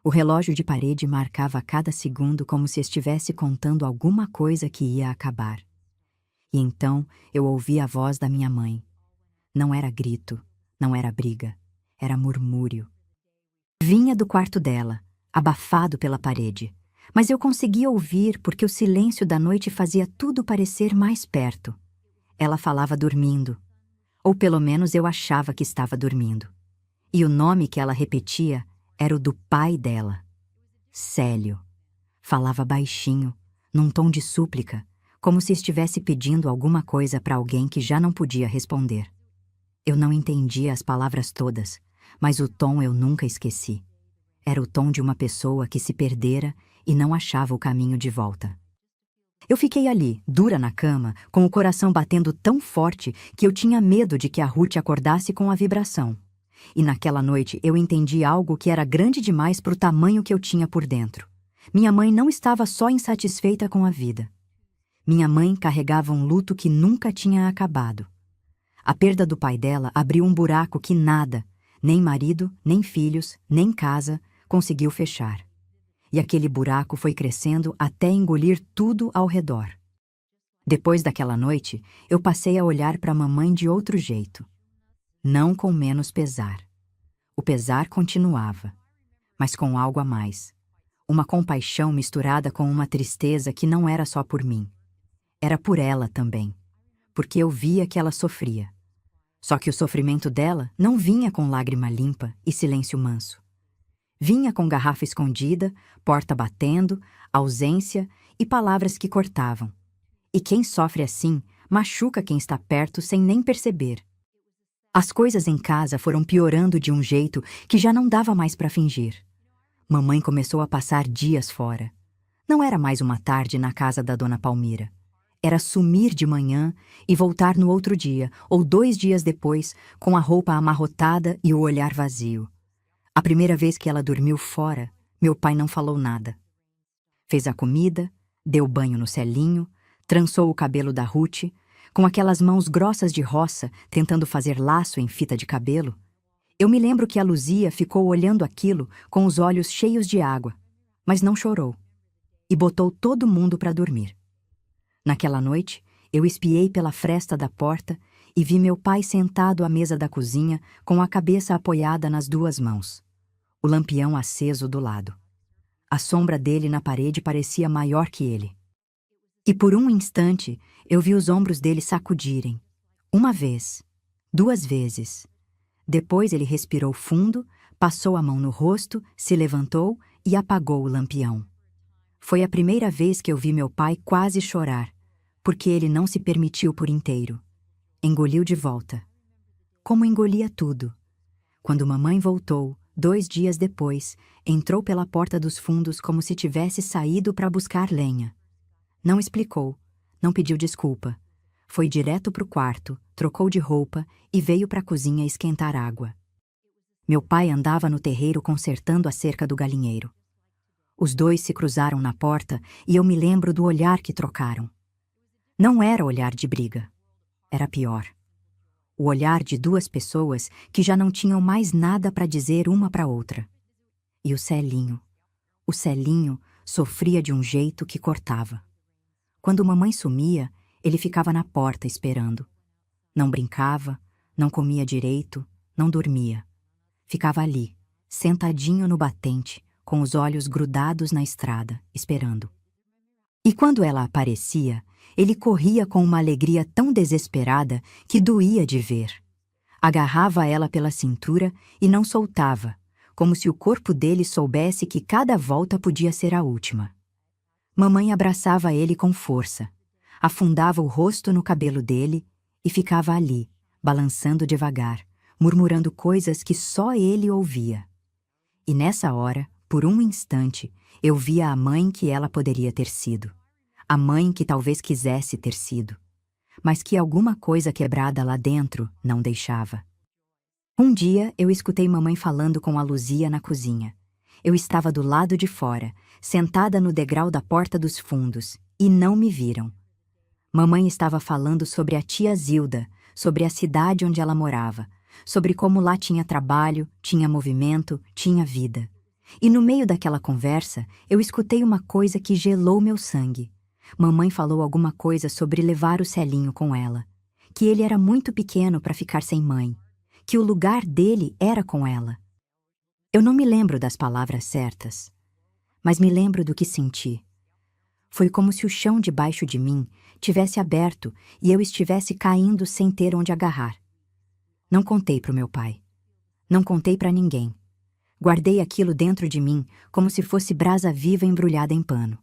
O relógio de parede marcava cada segundo como se estivesse contando alguma coisa que ia acabar. E então eu ouvi a voz da minha mãe. Não era grito, não era briga, era murmúrio. Vinha do quarto dela, abafado pela parede, mas eu conseguia ouvir porque o silêncio da noite fazia tudo parecer mais perto. Ela falava dormindo, ou pelo menos eu achava que estava dormindo. E o nome que ela repetia era o do pai dela, Célio. Falava baixinho, num tom de súplica, como se estivesse pedindo alguma coisa para alguém que já não podia responder. Eu não entendia as palavras todas, mas o tom eu nunca esqueci. Era o tom de uma pessoa que se perdera e não achava o caminho de volta. Eu fiquei ali, dura na cama, com o coração batendo tão forte que eu tinha medo de que a Ruth acordasse com a vibração. E naquela noite eu entendi algo que era grande demais para o tamanho que eu tinha por dentro. Minha mãe não estava só insatisfeita com a vida. Minha mãe carregava um luto que nunca tinha acabado. A perda do pai dela abriu um buraco que nada, nem marido, nem filhos, nem casa, conseguiu fechar. E aquele buraco foi crescendo até engolir tudo ao redor. Depois daquela noite, eu passei a olhar para a mamãe de outro jeito. Não com menos pesar. O pesar continuava, mas com algo a mais. Uma compaixão misturada com uma tristeza que não era só por mim. Era por ela também, porque eu via que ela sofria. Só que o sofrimento dela não vinha com lágrima limpa e silêncio manso. Vinha com garrafa escondida, porta batendo, ausência e palavras que cortavam. E quem sofre assim, machuca quem está perto sem nem perceber. As coisas em casa foram piorando de um jeito que já não dava mais para fingir. Mamãe começou a passar dias fora. Não era mais uma tarde na casa da dona Palmira. Era sumir de manhã e voltar no outro dia, ou 2 dias depois, com a roupa amarrotada e o olhar vazio. A primeira vez que ela dormiu fora, meu pai não falou nada. Fez a comida, deu banho no Celinho, trançou o cabelo da Ruth, com aquelas mãos grossas de roça, tentando fazer laço em fita de cabelo. Eu me lembro que a Luzia ficou olhando aquilo com os olhos cheios de água, mas não chorou. E botou todo mundo para dormir. Naquela noite, eu espiei pela fresta da porta e vi meu pai sentado à mesa da cozinha com a cabeça apoiada nas 2 mãos. o lampião aceso do lado. A sombra dele na parede parecia maior que ele. E por um instante eu vi os ombros dele sacudirem. Uma vez, 2 vezes. Depois ele respirou fundo, passou a mão no rosto, se levantou e apagou o lampião. Foi a primeira vez que eu vi meu pai quase chorar, porque ele não se permitiu por inteiro. Engoliu de volta. Como engolia tudo. Quando mamãe voltou, 2 dias depois, entrou pela porta dos fundos como se tivesse saído para buscar lenha. Não explicou, não pediu desculpa. Foi direto para o quarto, trocou de roupa e veio para a cozinha esquentar água. Meu pai andava no terreiro consertando a cerca do galinheiro. Os dois se cruzaram na porta e eu me lembro do olhar que trocaram. Não era olhar de briga. Era pior. O olhar de 2 pessoas que já não tinham mais nada para dizer uma para outra. E o Celinho sofria de um jeito que cortava. Quando mamãe sumia, ele ficava na porta esperando. Não brincava, não comia direito, não dormia. Ficava ali, sentadinho no batente, com os olhos grudados na estrada, esperando. E quando ela aparecia, ele corria com uma alegria tão desesperada que doía de ver. Agarrava ela pela cintura e não soltava, como se o corpo dele soubesse que cada volta podia ser a última. Mamãe abraçava ele com força, afundava o rosto no cabelo dele e ficava ali, balançando devagar, murmurando coisas que só ele ouvia. E nessa hora, por um instante, eu via a mãe que ela poderia ter sido. A mãe que talvez quisesse ter sido. Mas que alguma coisa quebrada lá dentro não deixava. Um dia eu escutei mamãe falando com a Luzia na cozinha. Eu estava do lado de fora, sentada no degrau da porta dos fundos, e não me viram. Mamãe estava falando sobre a tia Zilda, sobre a cidade onde ela morava, sobre como lá tinha trabalho, tinha movimento, tinha vida. E no meio daquela conversa, eu escutei uma coisa que gelou meu sangue. Mamãe falou alguma coisa sobre levar o Celinho com ela, que ele era muito pequeno para ficar sem mãe, que o lugar dele era com ela. Eu não me lembro das palavras certas, mas me lembro do que senti. Foi como se o chão debaixo de mim tivesse aberto e eu estivesse caindo sem ter onde agarrar. Não contei para o meu pai. Não contei para ninguém. Guardei aquilo dentro de mim como se fosse brasa viva embrulhada em pano.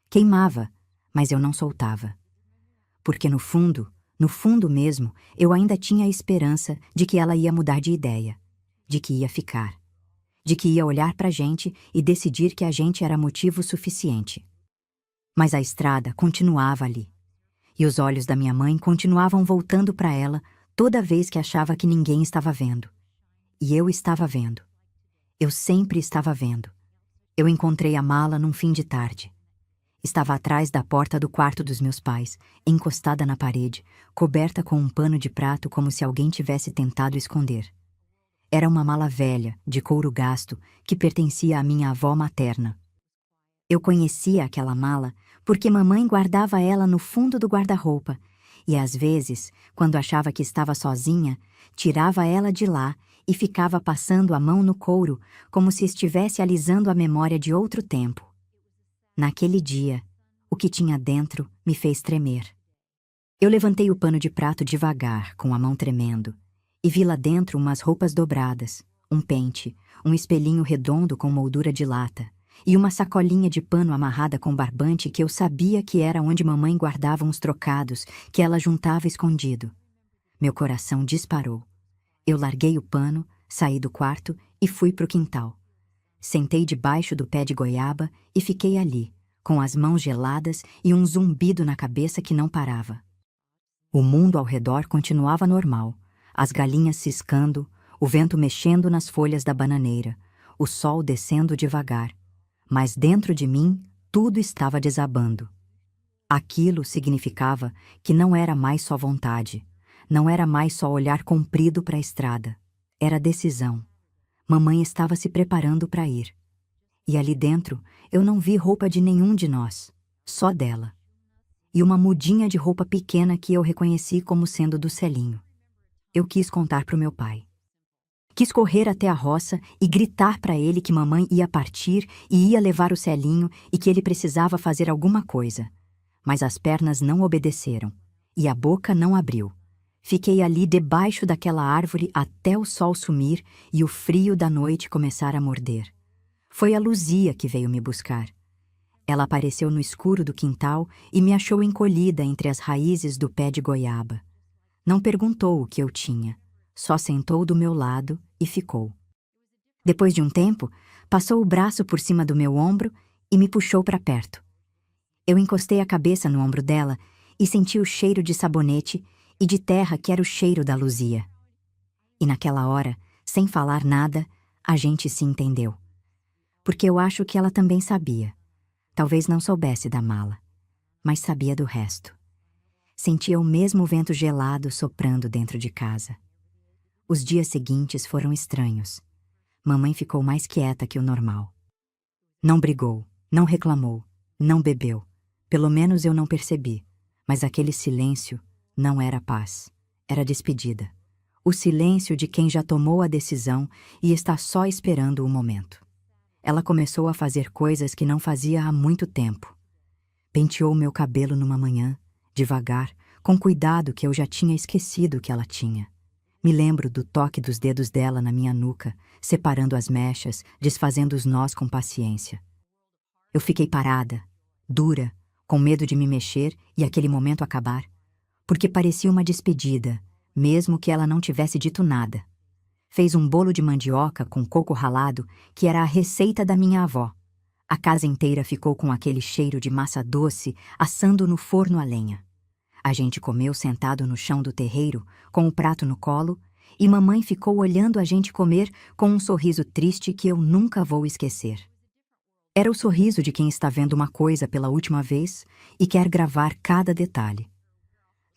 Queimava, mas eu não soltava. Porque no fundo mesmo, eu ainda tinha a esperança de que ela ia mudar de ideia, de que ia ficar, de que ia olhar pra gente e decidir que a gente era motivo suficiente. Mas a estrada continuava ali, e os olhos da minha mãe continuavam voltando para ela toda vez que achava que ninguém estava vendo. E eu estava vendo. Eu sempre estava vendo. Eu encontrei a mala num fim de tarde. Estava atrás da porta do quarto dos meus pais, encostada na parede, coberta com um pano de prato como se alguém tivesse tentado esconder. Era uma mala velha, de couro gasto, que pertencia à minha avó materna. Eu conhecia aquela mala porque mamãe guardava ela no fundo do guarda-roupa e, às vezes, quando achava que estava sozinha, tirava ela de lá e ficava passando a mão no couro como se estivesse alisando a memória de outro tempo. Naquele dia, o que tinha dentro me fez tremer. Eu levantei o pano de prato devagar, com a mão tremendo, e vi lá dentro umas roupas dobradas, um pente, um espelhinho redondo com moldura de lata, e uma sacolinha de pano amarrada com barbante que eu sabia que era onde mamãe guardava uns trocados que ela juntava escondido. Meu coração disparou. Eu larguei o pano, saí do quarto e fui para o quintal. Sentei debaixo do pé de goiaba e fiquei ali, com as mãos geladas e um zumbido na cabeça que não parava. O mundo ao redor continuava normal, as galinhas ciscando, o vento mexendo nas folhas da bananeira, o sol descendo devagar. Mas dentro de mim, tudo estava desabando. Aquilo significava que não era mais só vontade, não era mais só olhar comprido para a estrada. Era decisão. Mamãe estava se preparando para ir. E ali dentro, eu não vi roupa de nenhum de nós, só dela. E uma mudinha de roupa pequena que eu reconheci como sendo do Celinho. Eu quis contar para o meu pai. Quis correr até a roça e gritar para ele que mamãe ia partir e ia levar o Celinho e que ele precisava fazer alguma coisa. Mas as pernas não obedeceram e a boca não abriu. Fiquei ali debaixo daquela árvore até o sol sumir e o frio da noite começar a morder. Foi a Luzia que veio me buscar. Ela apareceu no escuro do quintal e me achou encolhida entre as raízes do pé de goiaba. Não perguntou o que eu tinha, só sentou do meu lado e ficou. Depois de um tempo, passou o braço por cima do meu ombro e me puxou para perto. Eu encostei a cabeça no ombro dela e senti o cheiro de sabonete e de terra que era o cheiro da Luzia. E naquela hora, sem falar nada, a gente se entendeu. Porque eu acho que ela também sabia. Talvez não soubesse da mala, mas sabia do resto. Sentia o mesmo vento gelado soprando dentro de casa. Os dias seguintes foram estranhos. Mamãe ficou mais quieta que o normal. Não brigou, não reclamou, não bebeu. Pelo menos eu não percebi. Mas aquele silêncio não era paz, era despedida. O silêncio de quem já tomou a decisão e está só esperando o momento. Ela começou a fazer coisas que não fazia há muito tempo. Penteou meu cabelo numa manhã, devagar, com cuidado que eu já tinha esquecido que ela tinha. Me lembro do toque dos dedos dela na minha nuca, separando as mechas, desfazendo os nós com paciência. Eu fiquei parada, dura, com medo de me mexer e aquele momento acabar, porque parecia uma despedida, mesmo que ela não tivesse dito nada. Fez um bolo de mandioca com coco ralado, que era a receita da minha avó. A casa inteira ficou com aquele cheiro de massa doce assando no forno a lenha. A gente comeu sentado no chão do terreiro, com o prato no colo, e mamãe ficou olhando a gente comer com um sorriso triste que eu nunca vou esquecer. Era o sorriso de quem está vendo uma coisa pela última vez e quer gravar cada detalhe.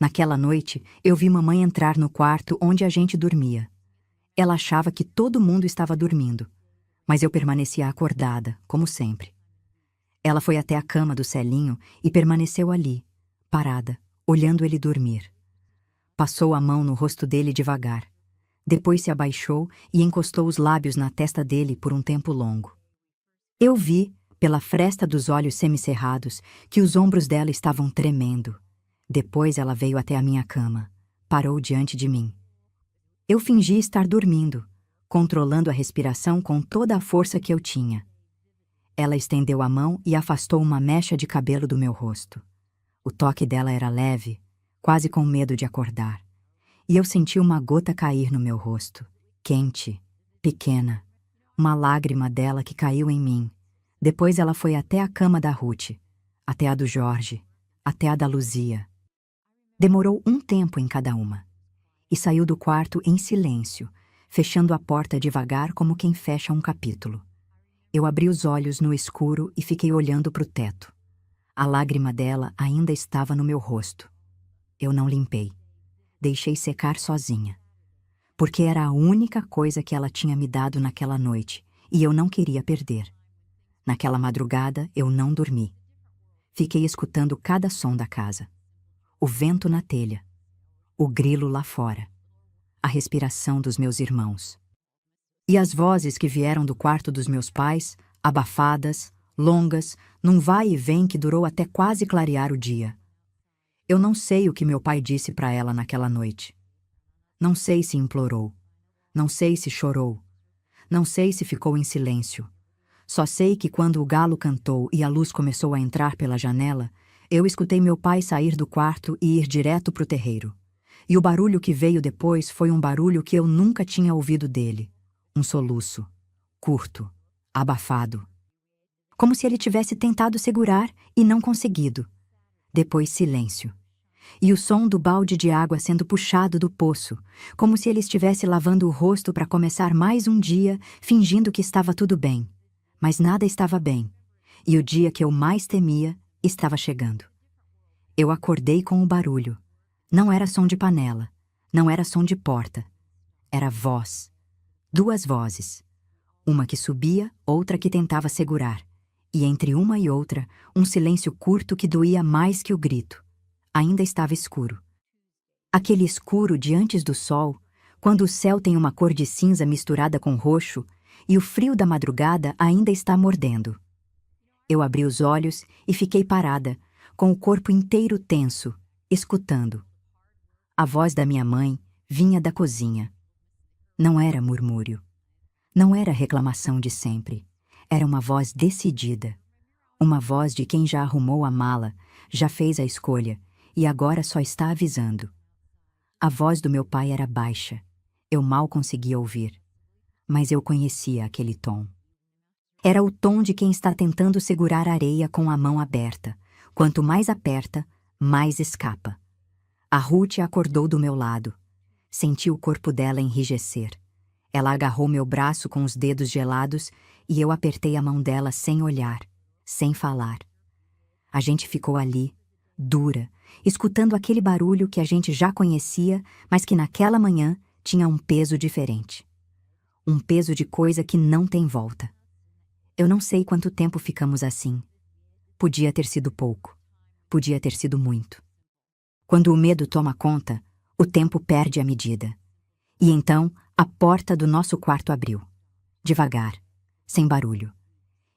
Naquela noite, eu vi mamãe entrar no quarto onde a gente dormia. Ela achava que todo mundo estava dormindo, mas eu permanecia acordada, como sempre. Ela foi até a cama do Celinho e permaneceu ali, parada, olhando ele dormir. Passou a mão no rosto dele devagar. Depois se abaixou e encostou os lábios na testa dele por um tempo longo. Eu vi, pela fresta dos olhos semicerrados, que os ombros dela estavam tremendo. Depois ela veio até a minha cama, parou diante de mim. Eu fingi estar dormindo, controlando a respiração com toda a força que eu tinha. Ela estendeu a mão e afastou uma mecha de cabelo do meu rosto. O toque dela era leve, quase com medo de acordar. E eu senti uma gota cair no meu rosto, quente, pequena. Uma lágrima dela que caiu em mim. Depois ela foi até a cama da Ruth, até a do Jorge, até a da Luzia. Demorou um tempo em cada uma. E saiu do quarto em silêncio, fechando a porta devagar como quem fecha um capítulo. Eu abri os olhos no escuro e fiquei olhando para o teto. A lágrima dela ainda estava no meu rosto. Eu não limpei. Deixei secar sozinha. Porque era a única coisa que ela tinha me dado naquela noite, e eu não queria perder. Naquela madrugada, eu não dormi. Fiquei escutando cada som da casa. O vento na telha. O grilo lá fora. A respiração dos meus irmãos. E as vozes que vieram do quarto dos meus pais, abafadas, longas, num vai e vem que durou até quase clarear o dia. Eu não sei o que meu pai disse para ela naquela noite. Não sei se implorou. Não sei se chorou. Não sei se ficou em silêncio. Só sei que quando o galo cantou e a luz começou a entrar pela janela, eu escutei meu pai sair do quarto e ir direto para o terreiro. E o barulho que veio depois foi um barulho que eu nunca tinha ouvido dele. Um soluço. Curto. Abafado. Como se ele tivesse tentado segurar e não conseguido. Depois silêncio. E o som do balde de água sendo puxado do poço, como se ele estivesse lavando o rosto para começar mais um dia, fingindo que estava tudo bem. Mas nada estava bem. E o dia que eu mais temia estava chegando. Eu acordei com o barulho. Não era som de panela, não era som de porta. Era voz. 2 vozes. Uma que subia, outra que tentava segurar. E entre uma e outra, um silêncio curto que doía mais que o grito. Ainda estava escuro. Aquele escuro de antes do sol, quando o céu tem uma cor de cinza misturada com roxo e o frio da madrugada ainda está mordendo. Eu abri os olhos e fiquei parada, com o corpo inteiro tenso, escutando. A voz da minha mãe vinha da cozinha. Não era murmúrio. Não era reclamação de sempre. Era uma voz decidida. Uma voz de quem já arrumou a mala, já fez a escolha e agora só está avisando. A voz do meu pai era baixa. Eu mal conseguia ouvir. Mas eu conhecia aquele tom. Era o tom de quem está tentando segurar a areia com a mão aberta. Quanto mais aperta, mais escapa. A Ruth acordou do meu lado. Senti o corpo dela enrijecer. Ela agarrou meu braço com os dedos gelados e eu apertei a mão dela sem olhar, sem falar. A gente ficou ali, dura, escutando aquele barulho que a gente já conhecia, mas que naquela manhã tinha um peso diferente. Um peso de coisa que não tem volta. Eu não sei quanto tempo ficamos assim. Podia ter sido pouco. Podia ter sido muito. Quando o medo toma conta, o tempo perde a medida. E então, a porta do nosso quarto abriu. Devagar, sem barulho.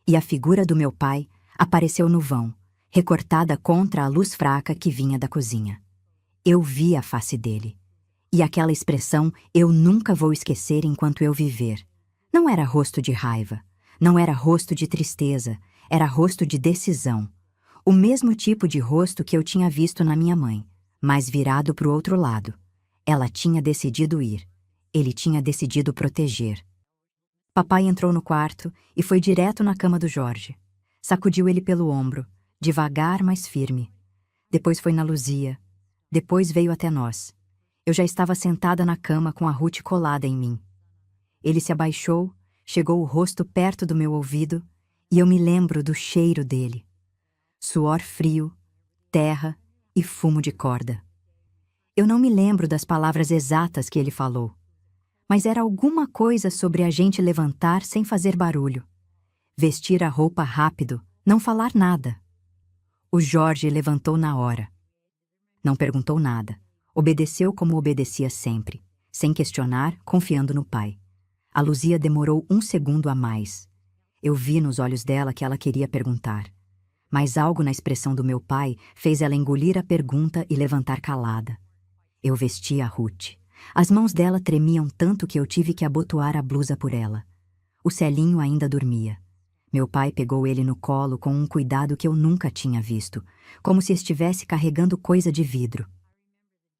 E a figura do meu pai apareceu no vão, recortada contra a luz fraca que vinha da cozinha. Eu vi a face dele. E aquela expressão eu nunca vou esquecer enquanto eu viver. Não era rosto de raiva, não era rosto de tristeza, era rosto de decisão. O mesmo tipo de rosto que eu tinha visto na minha mãe, mas virado para o outro lado. Ela tinha decidido ir. Ele tinha decidido proteger. Papai entrou no quarto e foi direto na cama do Jorge. Sacudiu ele pelo ombro, devagar, mas firme. Depois foi na Luzia. Depois veio até nós. Eu já estava sentada na cama com a Ruth colada em mim. Ele se abaixou, chegou o rosto perto do meu ouvido e eu me lembro do cheiro dele. Suor frio, terra e fumo de corda. Eu não me lembro das palavras exatas que ele falou, mas era alguma coisa sobre a gente levantar sem fazer barulho, vestir a roupa rápido, não falar nada. O Jorge levantou na hora. Não perguntou nada. Obedeceu como obedecia sempre, sem questionar, confiando no pai. A Luzia demorou 1 segundo a mais. Eu vi nos olhos dela que ela queria perguntar. Mas algo na expressão do meu pai fez ela engolir a pergunta e levantar calada. Eu vesti a Ruth. As mãos dela tremiam tanto que eu tive que abotoar a blusa por ela. O Celinho ainda dormia. Meu pai pegou ele no colo com um cuidado que eu nunca tinha visto, como se estivesse carregando coisa de vidro.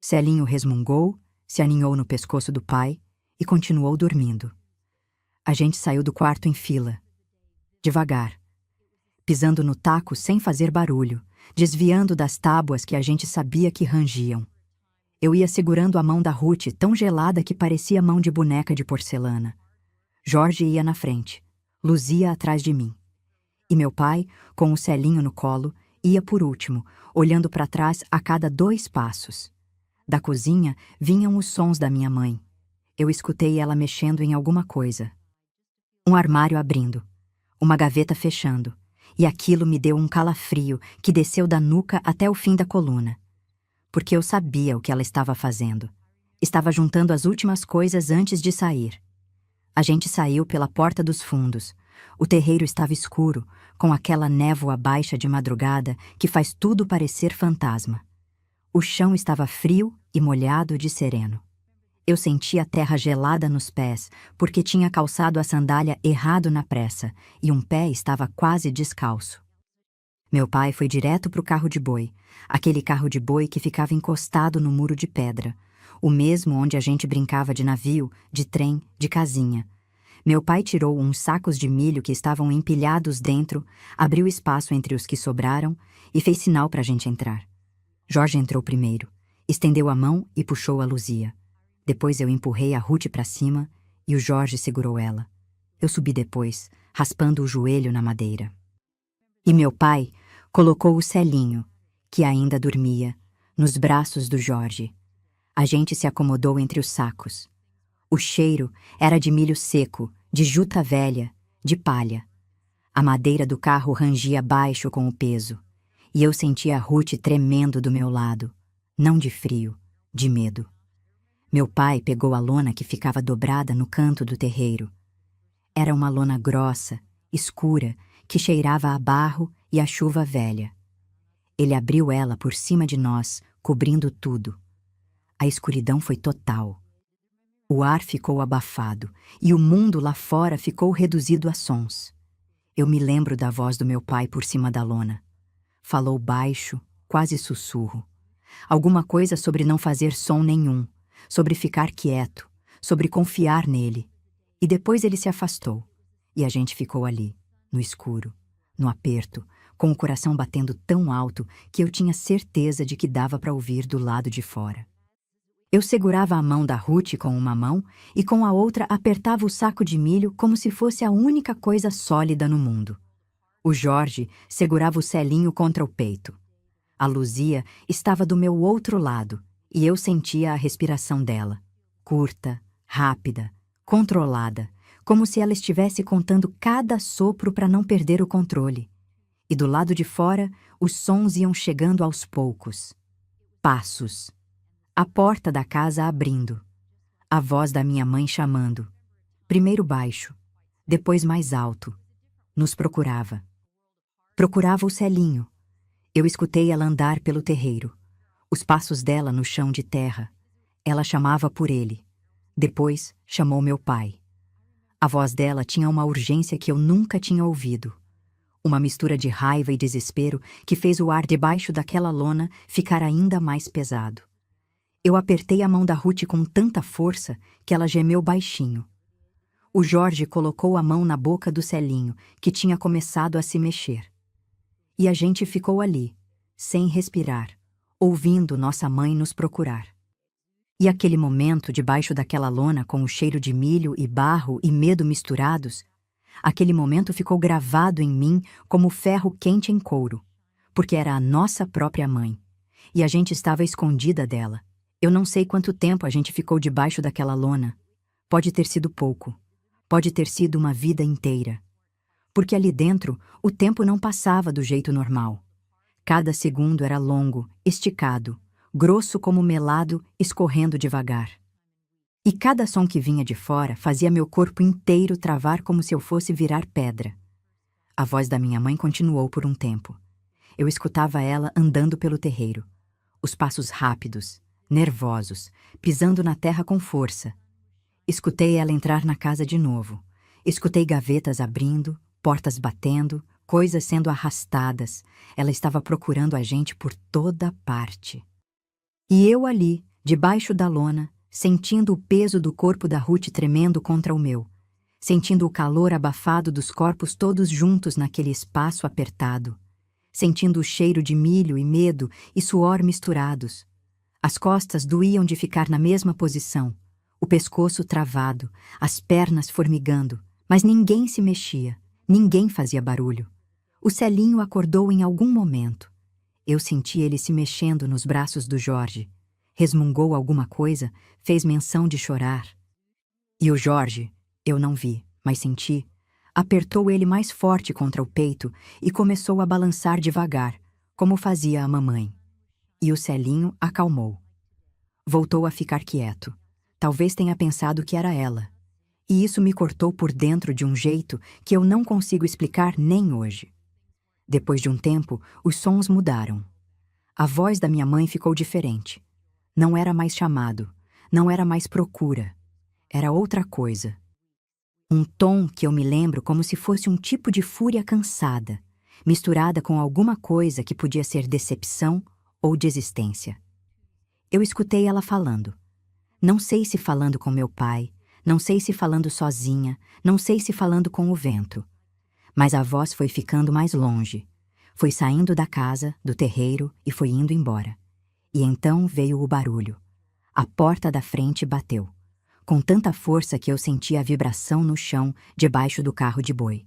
Celinho resmungou, se aninhou no pescoço do pai e continuou dormindo. A gente saiu do quarto em fila. Devagar. Pisando no taco sem fazer barulho, desviando das tábuas que a gente sabia que rangiam. Eu ia segurando a mão da Ruth tão gelada que parecia mão de boneca de porcelana. Jorge ia na frente, Luzia atrás de mim. E meu pai, com o Celinho no colo, ia por último, olhando para trás a cada 2 passos. Da cozinha vinham os sons da minha mãe. Eu escutei ela mexendo em alguma coisa. Um armário abrindo, uma gaveta fechando, e aquilo me deu um calafrio que desceu da nuca até o fim da coluna. Porque eu sabia o que ela estava fazendo. Estava juntando as últimas coisas antes de sair. A gente saiu pela porta dos fundos. O terreiro estava escuro, com aquela névoa baixa de madrugada que faz tudo parecer fantasma. O chão estava frio e molhado de sereno. Eu sentia a terra gelada nos pés, porque tinha calçado a sandália errado na pressa, e um pé estava quase descalço. Meu pai foi direto para o carro de boi, aquele carro de boi que ficava encostado no muro de pedra, o mesmo onde a gente brincava de navio, de trem, de casinha. Meu pai tirou uns sacos de milho que estavam empilhados dentro, abriu espaço entre os que sobraram e fez sinal para a gente entrar. Jorge entrou primeiro, estendeu a mão e puxou a Luzia. Depois eu empurrei a Ruth para cima e o Jorge segurou ela. Eu subi depois, raspando o joelho na madeira. E meu pai colocou o Celinho, que ainda dormia, nos braços do Jorge. A gente se acomodou entre os sacos. O cheiro era de milho seco, de juta velha, de palha. A madeira do carro rangia baixo com o peso, e eu sentia a Ruth tremendo do meu lado, não de frio, de medo. Meu pai pegou a lona que ficava dobrada no canto do terreiro. Era uma lona grossa, escura, que cheirava a barro e a chuva velha. Ele abriu ela por cima de nós, cobrindo tudo. A escuridão foi total. O ar ficou abafado e o mundo lá fora ficou reduzido a sons. Eu me lembro da voz do meu pai por cima da lona. Falou baixo, quase sussurro. Alguma coisa sobre não fazer som nenhum, sobre ficar quieto, sobre confiar nele. E depois ele se afastou, e a gente ficou ali, no escuro, no aperto, com o coração batendo tão alto que eu tinha certeza de que dava para ouvir do lado de fora. Eu segurava a mão da Ruth com uma mão e com a outra apertava o saco de milho como se fosse a única coisa sólida no mundo. O Jorge segurava o Celinho contra o peito. A Luzia estava do meu outro lado e eu sentia a respiração dela, curta, rápida, controlada, como se ela estivesse contando cada sopro para não perder o controle. E do lado de fora, os sons iam chegando aos poucos. Passos. A porta da casa abrindo. A voz da minha mãe chamando. Primeiro baixo, depois mais alto. Nos procurava. Procurava o Celinho. Eu escutei ela andar pelo terreiro. Os passos dela no chão de terra. Ela chamava por ele. Depois chamou meu pai. A voz dela tinha uma urgência que eu nunca tinha ouvido. Uma mistura de raiva e desespero que fez o ar debaixo daquela lona ficar ainda mais pesado. Eu apertei a mão da Ruth com tanta força que ela gemeu baixinho. O Jorge colocou a mão na boca do Celinho, que tinha começado a se mexer. E a gente ficou ali, sem respirar, ouvindo nossa mãe nos procurar. E aquele momento debaixo daquela lona com o cheiro de milho e barro e medo misturados, aquele momento ficou gravado em mim como ferro quente em couro, porque era a nossa própria mãe, e a gente estava escondida dela. Eu não sei quanto tempo a gente ficou debaixo daquela lona. Pode ter sido pouco. Pode ter sido uma vida inteira. Porque ali dentro, o tempo não passava do jeito normal. Cada segundo era longo, esticado, grosso como melado, escorrendo devagar. E cada som que vinha de fora fazia meu corpo inteiro travar como se eu fosse virar pedra. A voz da minha mãe continuou por um tempo. Eu escutava ela andando pelo terreiro. Os passos rápidos, nervosos, pisando na terra com força. Escutei ela entrar na casa de novo. Escutei gavetas abrindo, portas batendo, coisas sendo arrastadas. Ela estava procurando a gente por toda parte. E eu ali, debaixo da lona, sentindo o peso do corpo da Ruth tremendo contra o meu, sentindo o calor abafado dos corpos todos juntos naquele espaço apertado, sentindo o cheiro de milho e medo e suor misturados. As costas doíam de ficar na mesma posição, o pescoço travado, as pernas formigando, mas ninguém se mexia, ninguém fazia barulho. O Celinho acordou em algum momento. Eu senti ele se mexendo nos braços do Jorge. Resmungou alguma coisa, fez menção de chorar. E o Jorge, eu não vi, mas senti, apertou ele mais forte contra o peito e começou a balançar devagar, como fazia a mamãe. E o Celinho acalmou. Voltou a ficar quieto. Talvez tenha pensado que era ela. E isso me cortou por dentro de um jeito que eu não consigo explicar nem hoje. Depois de um tempo, os sons mudaram. A voz da minha mãe ficou diferente. Não era mais chamado, não era mais procura. Era outra coisa. Um tom que eu me lembro como se fosse um tipo de fúria cansada, misturada com alguma coisa que podia ser decepção ou desistência. Eu escutei ela falando. Não sei se falando com meu pai, não sei se falando sozinha, não sei se falando com o vento. Mas a voz foi ficando mais longe. Foi saindo da casa, do terreiro e foi indo embora. E então veio o barulho. A porta da frente bateu, com tanta força que eu senti a vibração no chão debaixo do carro de boi.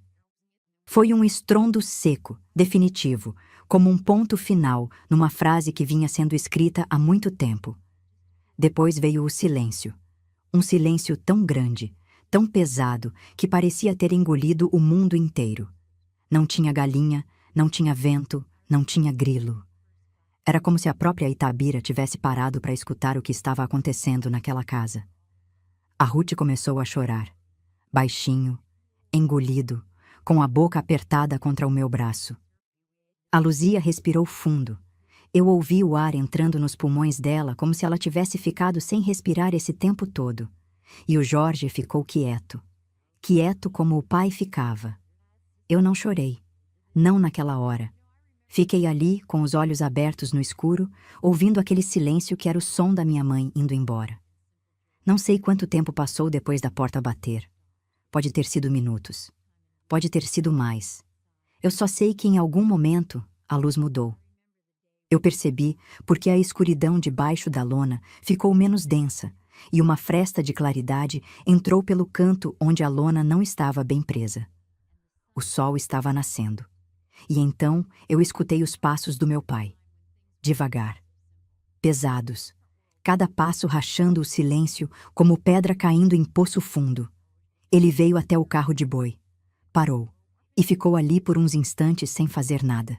Foi um estrondo seco, definitivo, como um ponto final numa frase que vinha sendo escrita há muito tempo. Depois veio o silêncio. Um silêncio tão grande, tão pesado, que parecia ter engolido o mundo inteiro. Não tinha galinha, não tinha vento, não tinha grilo. Era como se a própria Itabira tivesse parado para escutar o que estava acontecendo naquela casa. A Ruth começou a chorar, baixinho, engolido, com a boca apertada contra o meu braço. A Luzia respirou fundo. Eu ouvi o ar entrando nos pulmões dela como se ela tivesse ficado sem respirar esse tempo todo. E o Jorge ficou quieto. Quieto como o pai ficava. Eu não chorei. Não naquela hora. Fiquei ali, com os olhos abertos no escuro, ouvindo aquele silêncio que era o som da minha mãe indo embora. Não sei quanto tempo passou depois da porta bater. Pode ter sido minutos. Pode ter sido mais. Eu só sei que em algum momento a luz mudou. Eu percebi porque a escuridão debaixo da lona ficou menos densa e uma fresta de claridade entrou pelo canto onde a lona não estava bem presa. O sol estava nascendo. E então eu escutei os passos do meu pai. Devagar. Pesados. Cada passo rachando o silêncio como pedra caindo em poço fundo. Ele veio até o carro de boi. Parou. E ficou ali por uns instantes sem fazer nada.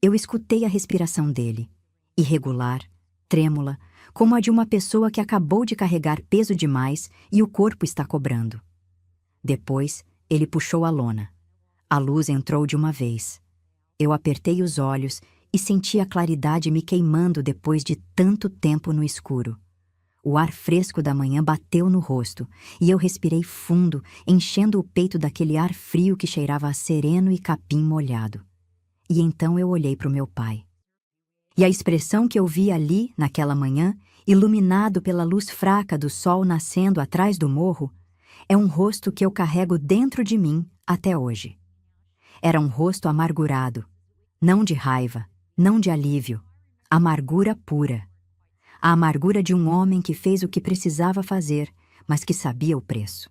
Eu escutei a respiração dele. Irregular, trêmula, como a de uma pessoa que acabou de carregar peso demais e o corpo está cobrando. Depois, ele puxou a lona. A luz entrou de uma vez. Eu apertei os olhos e senti a claridade me queimando depois de tanto tempo no escuro. O ar fresco da manhã bateu no rosto e eu respirei fundo, enchendo o peito daquele ar frio que cheirava a sereno e capim molhado. E então eu olhei para o meu pai. E a expressão que eu vi ali, naquela manhã, iluminado pela luz fraca do sol nascendo atrás do morro, é um rosto que eu carrego dentro de mim até hoje. Era um rosto amargurado, não de raiva, não de alívio, amargura pura. A amargura de um homem que fez o que precisava fazer, mas que sabia o preço.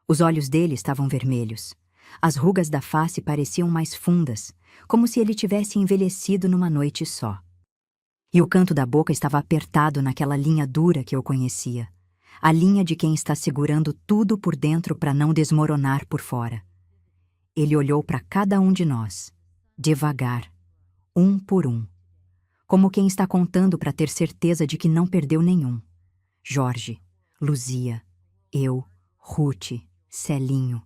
Os olhos dele estavam vermelhos. As rugas da face pareciam mais fundas, como se ele tivesse envelhecido numa noite só. E o canto da boca estava apertado naquela linha dura que eu conhecia. A linha de quem está segurando tudo por dentro para não desmoronar por fora. Ele olhou para cada um de nós, devagar, um por um. Como quem está contando para ter certeza de que não perdeu nenhum. Jorge, Luzia, eu, Ruth, Celinho,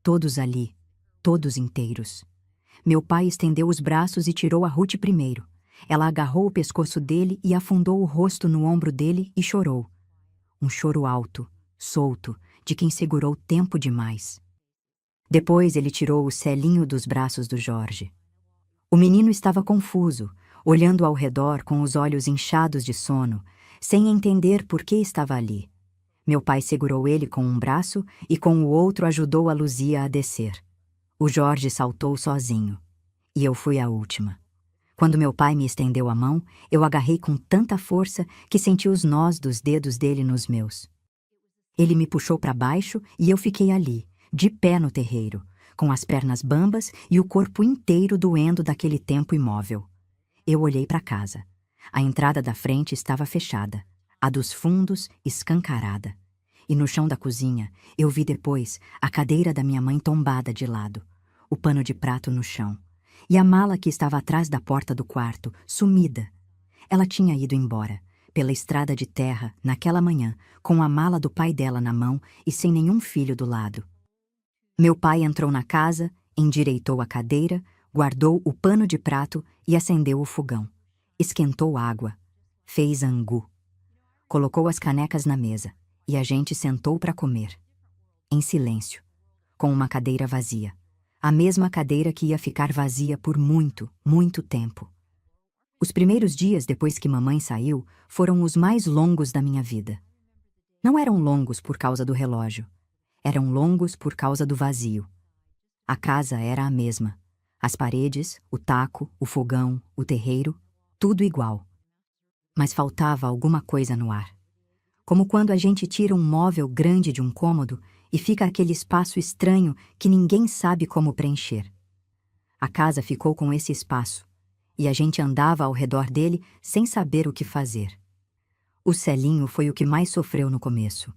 todos ali, todos inteiros. Meu pai estendeu os braços e tirou a Ruth primeiro. Ela agarrou o pescoço dele e afundou o rosto no ombro dele e chorou. Um choro alto, solto, de quem segurou tempo demais. Depois ele tirou o Celinho dos braços do Jorge. O menino estava confuso, olhando ao redor com os olhos inchados de sono, sem entender por que estava ali. Meu pai segurou ele com um braço e com o outro ajudou a Luzia a descer. O Jorge saltou sozinho. E eu fui a última. Quando meu pai me estendeu a mão, eu agarrei com tanta força que senti os nós dos dedos dele nos meus. Ele me puxou para baixo e eu fiquei ali, de pé no terreiro, com as pernas bambas e o corpo inteiro doendo daquele tempo imóvel. Eu olhei para casa. A entrada da frente estava fechada, a dos fundos escancarada. E no chão da cozinha, eu vi depois a cadeira da minha mãe tombada de lado, o pano de prato no chão, e a mala que estava atrás da porta do quarto, sumida. Ela tinha ido embora, pela estrada de terra, naquela manhã, com a mala do pai dela na mão e sem nenhum filho do lado. Meu pai entrou na casa, endireitou a cadeira, guardou o pano de prato e acendeu o fogão. Esquentou água. Fez angu. Colocou as canecas na mesa e a gente sentou para comer. Em silêncio, com uma cadeira vazia. A mesma cadeira que ia ficar vazia por muito, muito tempo. Os primeiros dias depois que mamãe saiu foram os mais longos da minha vida. Não eram longos por causa do relógio. Eram longos por causa do vazio. A casa era a mesma. As paredes, o taco, o fogão, o terreiro, tudo igual. Mas faltava alguma coisa no ar. Como quando a gente tira um móvel grande de um cômodo e fica aquele espaço estranho que ninguém sabe como preencher. A casa ficou com esse espaço, e a gente andava ao redor dele sem saber o que fazer. O Celinho foi o que mais sofreu no começo.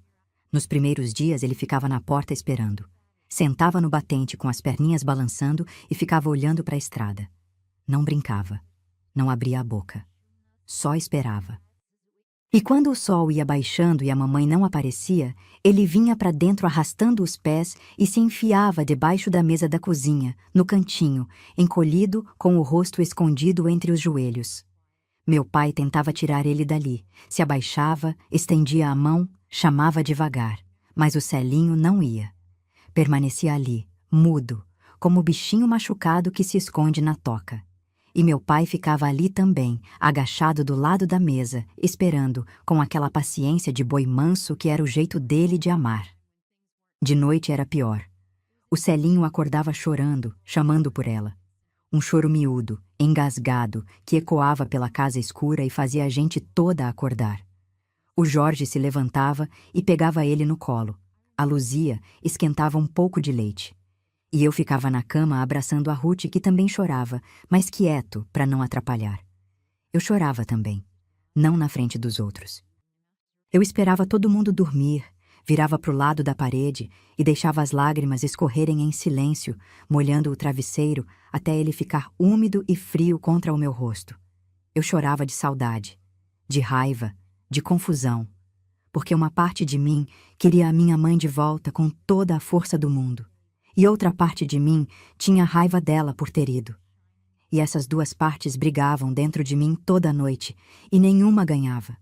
Nos primeiros dias ele ficava na porta esperando. Sentava no batente com as perninhas balançando e ficava olhando para a estrada. Não brincava. não abria a boca. Só esperava. E quando o sol ia baixando e a mamãe não aparecia, ele vinha para dentro arrastando os pés e se enfiava debaixo da mesa da cozinha, no cantinho, encolhido, com o rosto escondido entre os joelhos. Meu pai tentava tirar ele dali, se abaixava, estendia a mão, chamava devagar, mas o Celinho não ia. Permanecia ali, mudo, como o bichinho machucado que se esconde na toca. E meu pai ficava ali também, agachado do lado da mesa, esperando, com aquela paciência de boi manso que era o jeito dele de amar. De noite era pior. O Celinho acordava chorando, chamando por ela. Um choro miúdo, engasgado, que ecoava pela casa escura e fazia a gente toda acordar. O Jorge se levantava e pegava ele no colo. A Luzia esquentava um pouco de leite. E eu ficava na cama abraçando a Ruth, que também chorava, mas quieto, para não atrapalhar. Eu chorava também, não na frente dos outros. Eu esperava todo mundo dormir, virava para o lado da parede e deixava as lágrimas escorrerem em silêncio, molhando o travesseiro até ele ficar úmido e frio contra o meu rosto. Eu chorava de saudade, de raiva, de confusão, porque uma parte de mim queria a minha mãe de volta com toda a força do mundo. E outra parte de mim tinha raiva dela por ter ido. E essas duas partes brigavam dentro de mim toda a noite, e nenhuma ganhava.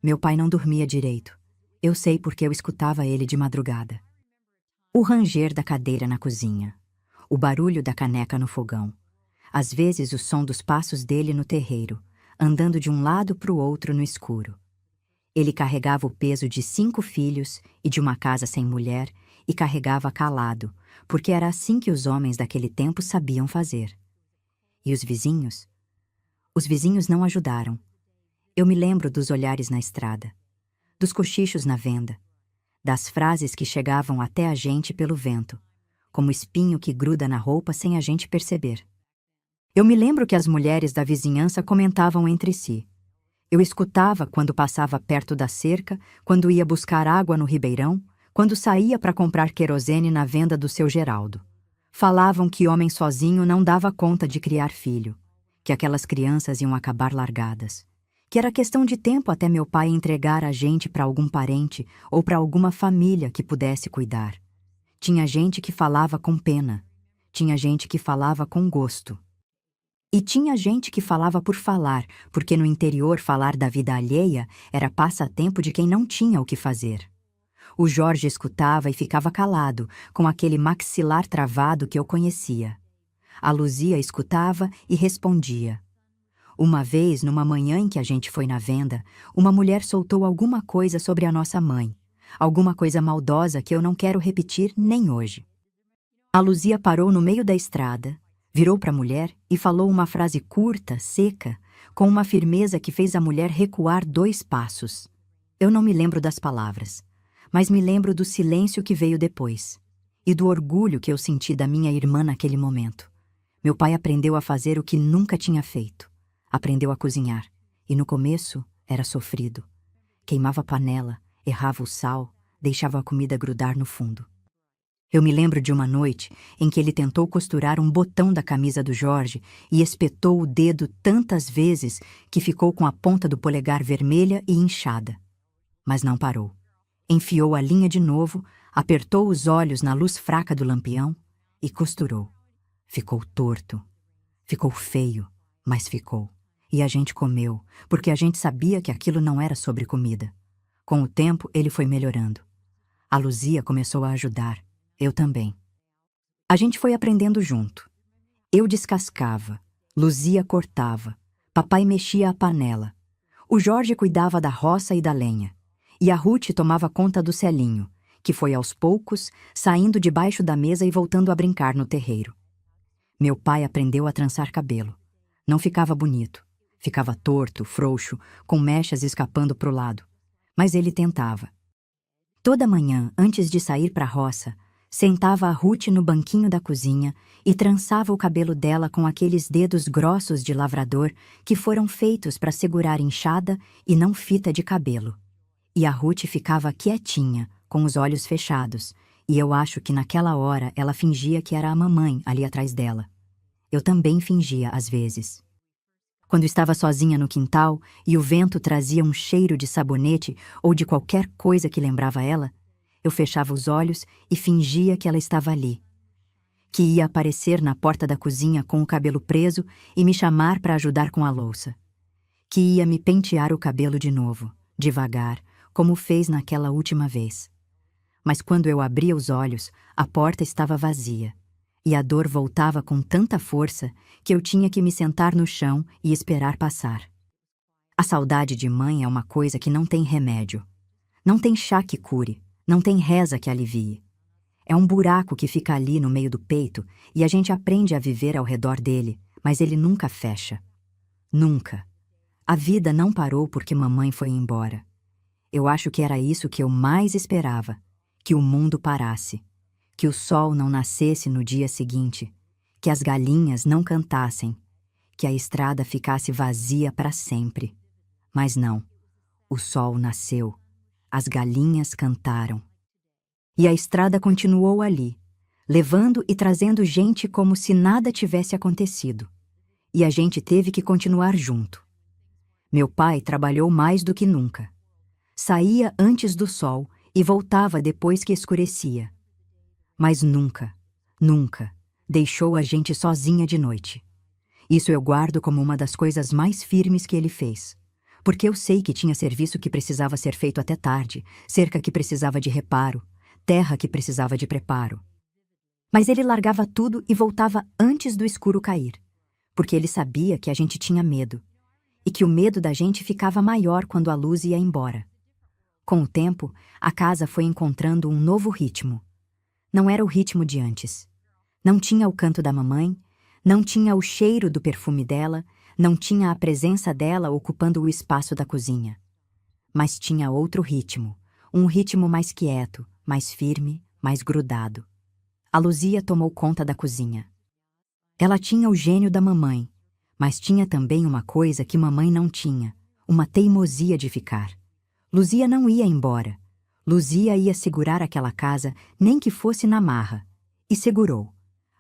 Meu pai não dormia direito. Eu sei porque eu escutava ele de madrugada. O ranger da cadeira na cozinha, o barulho da caneca no fogão, às vezes o som dos passos dele no terreiro, andando de um lado para o outro no escuro. Ele carregava o peso de 5 filhos e de uma casa sem mulher, e carregava calado, porque era assim que os homens daquele tempo sabiam fazer. E os vizinhos? Os vizinhos não ajudaram. Eu me lembro dos olhares na estrada, dos cochichos na venda, das frases que chegavam até a gente pelo vento, como espinho que gruda na roupa sem a gente perceber. Eu me lembro que as mulheres da vizinhança comentavam entre si. Eu escutava quando passava perto da cerca, quando ia buscar água no ribeirão, quando saía para comprar querosene na venda do seu Geraldo. Falavam que homem sozinho não dava conta de criar filho, que aquelas crianças iam acabar largadas, que era questão de tempo até meu pai entregar a gente para algum parente ou para alguma família que pudesse cuidar. Tinha gente que falava com pena, tinha gente que falava com gosto. E tinha gente que falava por falar, porque no interior falar da vida alheia era passatempo de quem não tinha o que fazer. O Jorge escutava e ficava calado, com aquele maxilar travado que eu conhecia. A Luzia escutava e respondia. Uma vez, numa manhã em que a gente foi na venda, uma mulher soltou alguma coisa sobre a nossa mãe, alguma coisa maldosa que eu não quero repetir nem hoje. A Luzia parou no meio da estrada, virou para a mulher e falou uma frase curta, seca, com uma firmeza que fez a mulher recuar 2 passos. Eu não me lembro das palavras, mas me lembro do silêncio que veio depois e do orgulho que eu senti da minha irmã naquele momento. Meu pai aprendeu a fazer o que nunca tinha feito. Aprendeu a cozinhar, e no começo era sofrido. Queimava a panela, errava o sal, deixava a comida grudar no fundo. Eu me lembro de uma noite em que ele tentou costurar um botão da camisa do Jorge e espetou o dedo tantas vezes que ficou com a ponta do polegar vermelha e inchada. Mas não parou. Enfiou a linha de novo, apertou os olhos na luz fraca do lampião e costurou. Ficou torto. Ficou feio, mas ficou. E a gente comeu, porque a gente sabia que aquilo não era sobre comida. Com o tempo, ele foi melhorando. A Luzia começou a ajudar. Eu também. A gente foi aprendendo junto. Eu descascava, Luzia cortava, papai mexia a panela. O Jorge cuidava da roça e da lenha. E a Ruth tomava conta do Celinho, que foi aos poucos, saindo debaixo da mesa e voltando a brincar no terreiro. Meu pai aprendeu a trançar cabelo. Não ficava bonito. Ficava torto, frouxo, com mechas escapando pro lado. Mas ele tentava. Toda manhã, antes de sair para a roça, sentava a Ruth no banquinho da cozinha e trançava o cabelo dela com aqueles dedos grossos de lavrador que foram feitos para segurar enxada e não fita de cabelo. E a Ruth ficava quietinha, com os olhos fechados, e eu acho que naquela hora ela fingia que era a mamãe ali atrás dela. Eu também fingia às vezes. Quando estava sozinha no quintal e o vento trazia um cheiro de sabonete ou de qualquer coisa que lembrava ela, eu fechava os olhos e fingia que ela estava ali, que ia aparecer na porta da cozinha com o cabelo preso e me chamar para ajudar com a louça, que ia me pentear o cabelo de novo, devagar, como fez naquela última vez. Mas quando eu abria os olhos, a porta estava vazia, e a dor voltava com tanta força que eu tinha que me sentar no chão e esperar passar. A saudade de mãe é uma coisa que não tem remédio. Não tem chá que cure, não tem reza que alivie. É um buraco que fica ali no meio do peito e a gente aprende a viver ao redor dele, mas ele nunca fecha. Nunca. A vida não parou porque mamãe foi embora. Eu acho que era isso que eu mais esperava, que o mundo parasse, que o sol não nascesse no dia seguinte, que as galinhas não cantassem, que a estrada ficasse vazia para sempre. Mas não, o sol nasceu, as galinhas cantaram. E a estrada continuou ali, levando e trazendo gente como se nada tivesse acontecido. E a gente teve que continuar junto. Meu pai trabalhou mais do que nunca. Saía antes do sol e voltava depois que escurecia. Mas nunca, nunca deixou a gente sozinha de noite. Isso eu guardo como uma das coisas mais firmes que ele fez. Porque eu sei que tinha serviço que precisava ser feito até tarde, cerca que precisava de reparo, terra que precisava de preparo. Mas ele largava tudo e voltava antes do escuro cair, porque ele sabia que a gente tinha medo, e que o medo da gente ficava maior quando a luz ia embora. Com o tempo, a casa foi encontrando um novo ritmo. Não era o ritmo de antes. Não tinha o canto da mamãe, não tinha o cheiro do perfume dela, não tinha a presença dela ocupando o espaço da cozinha. Mas tinha outro ritmo, um ritmo mais quieto, mais firme, mais grudado. A Luzia tomou conta da cozinha. Ela tinha o gênio da mamãe, mas tinha também uma coisa que mamãe não tinha, uma teimosia de ficar. Luzia não ia embora. Luzia ia segurar aquela casa, nem que fosse na marra. E segurou.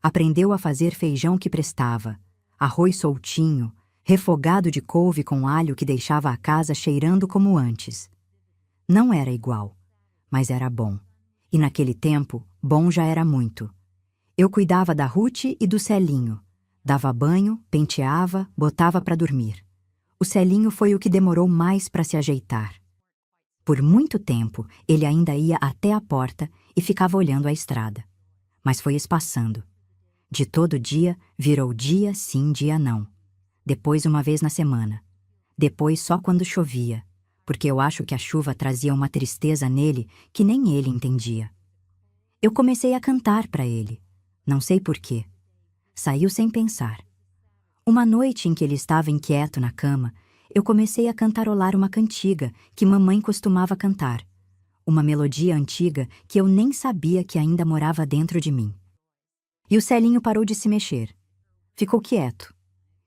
Aprendeu a fazer feijão que prestava, arroz soltinho, refogado de couve com alho que deixava a casa cheirando como antes. Não era igual, mas era bom. E naquele tempo, bom já era muito. Eu cuidava da Ruth e do Celinho. Dava banho, penteava, botava para dormir. O Celinho foi o que demorou mais para se ajeitar. Por muito tempo, ele ainda ia até a porta e ficava olhando a estrada. Mas foi espaçando. De todo dia, virou dia sim, dia não. Depois uma vez na semana. Depois só quando chovia, porque eu acho que a chuva trazia uma tristeza nele que nem ele entendia. Eu comecei a cantar para ele. Não sei por quê. Saiu sem pensar. Uma noite em que ele estava inquieto na cama, eu comecei a cantarolar uma cantiga que mamãe costumava cantar. Uma melodia antiga que eu nem sabia que ainda morava dentro de mim. E o Celinho parou de se mexer. Ficou quieto.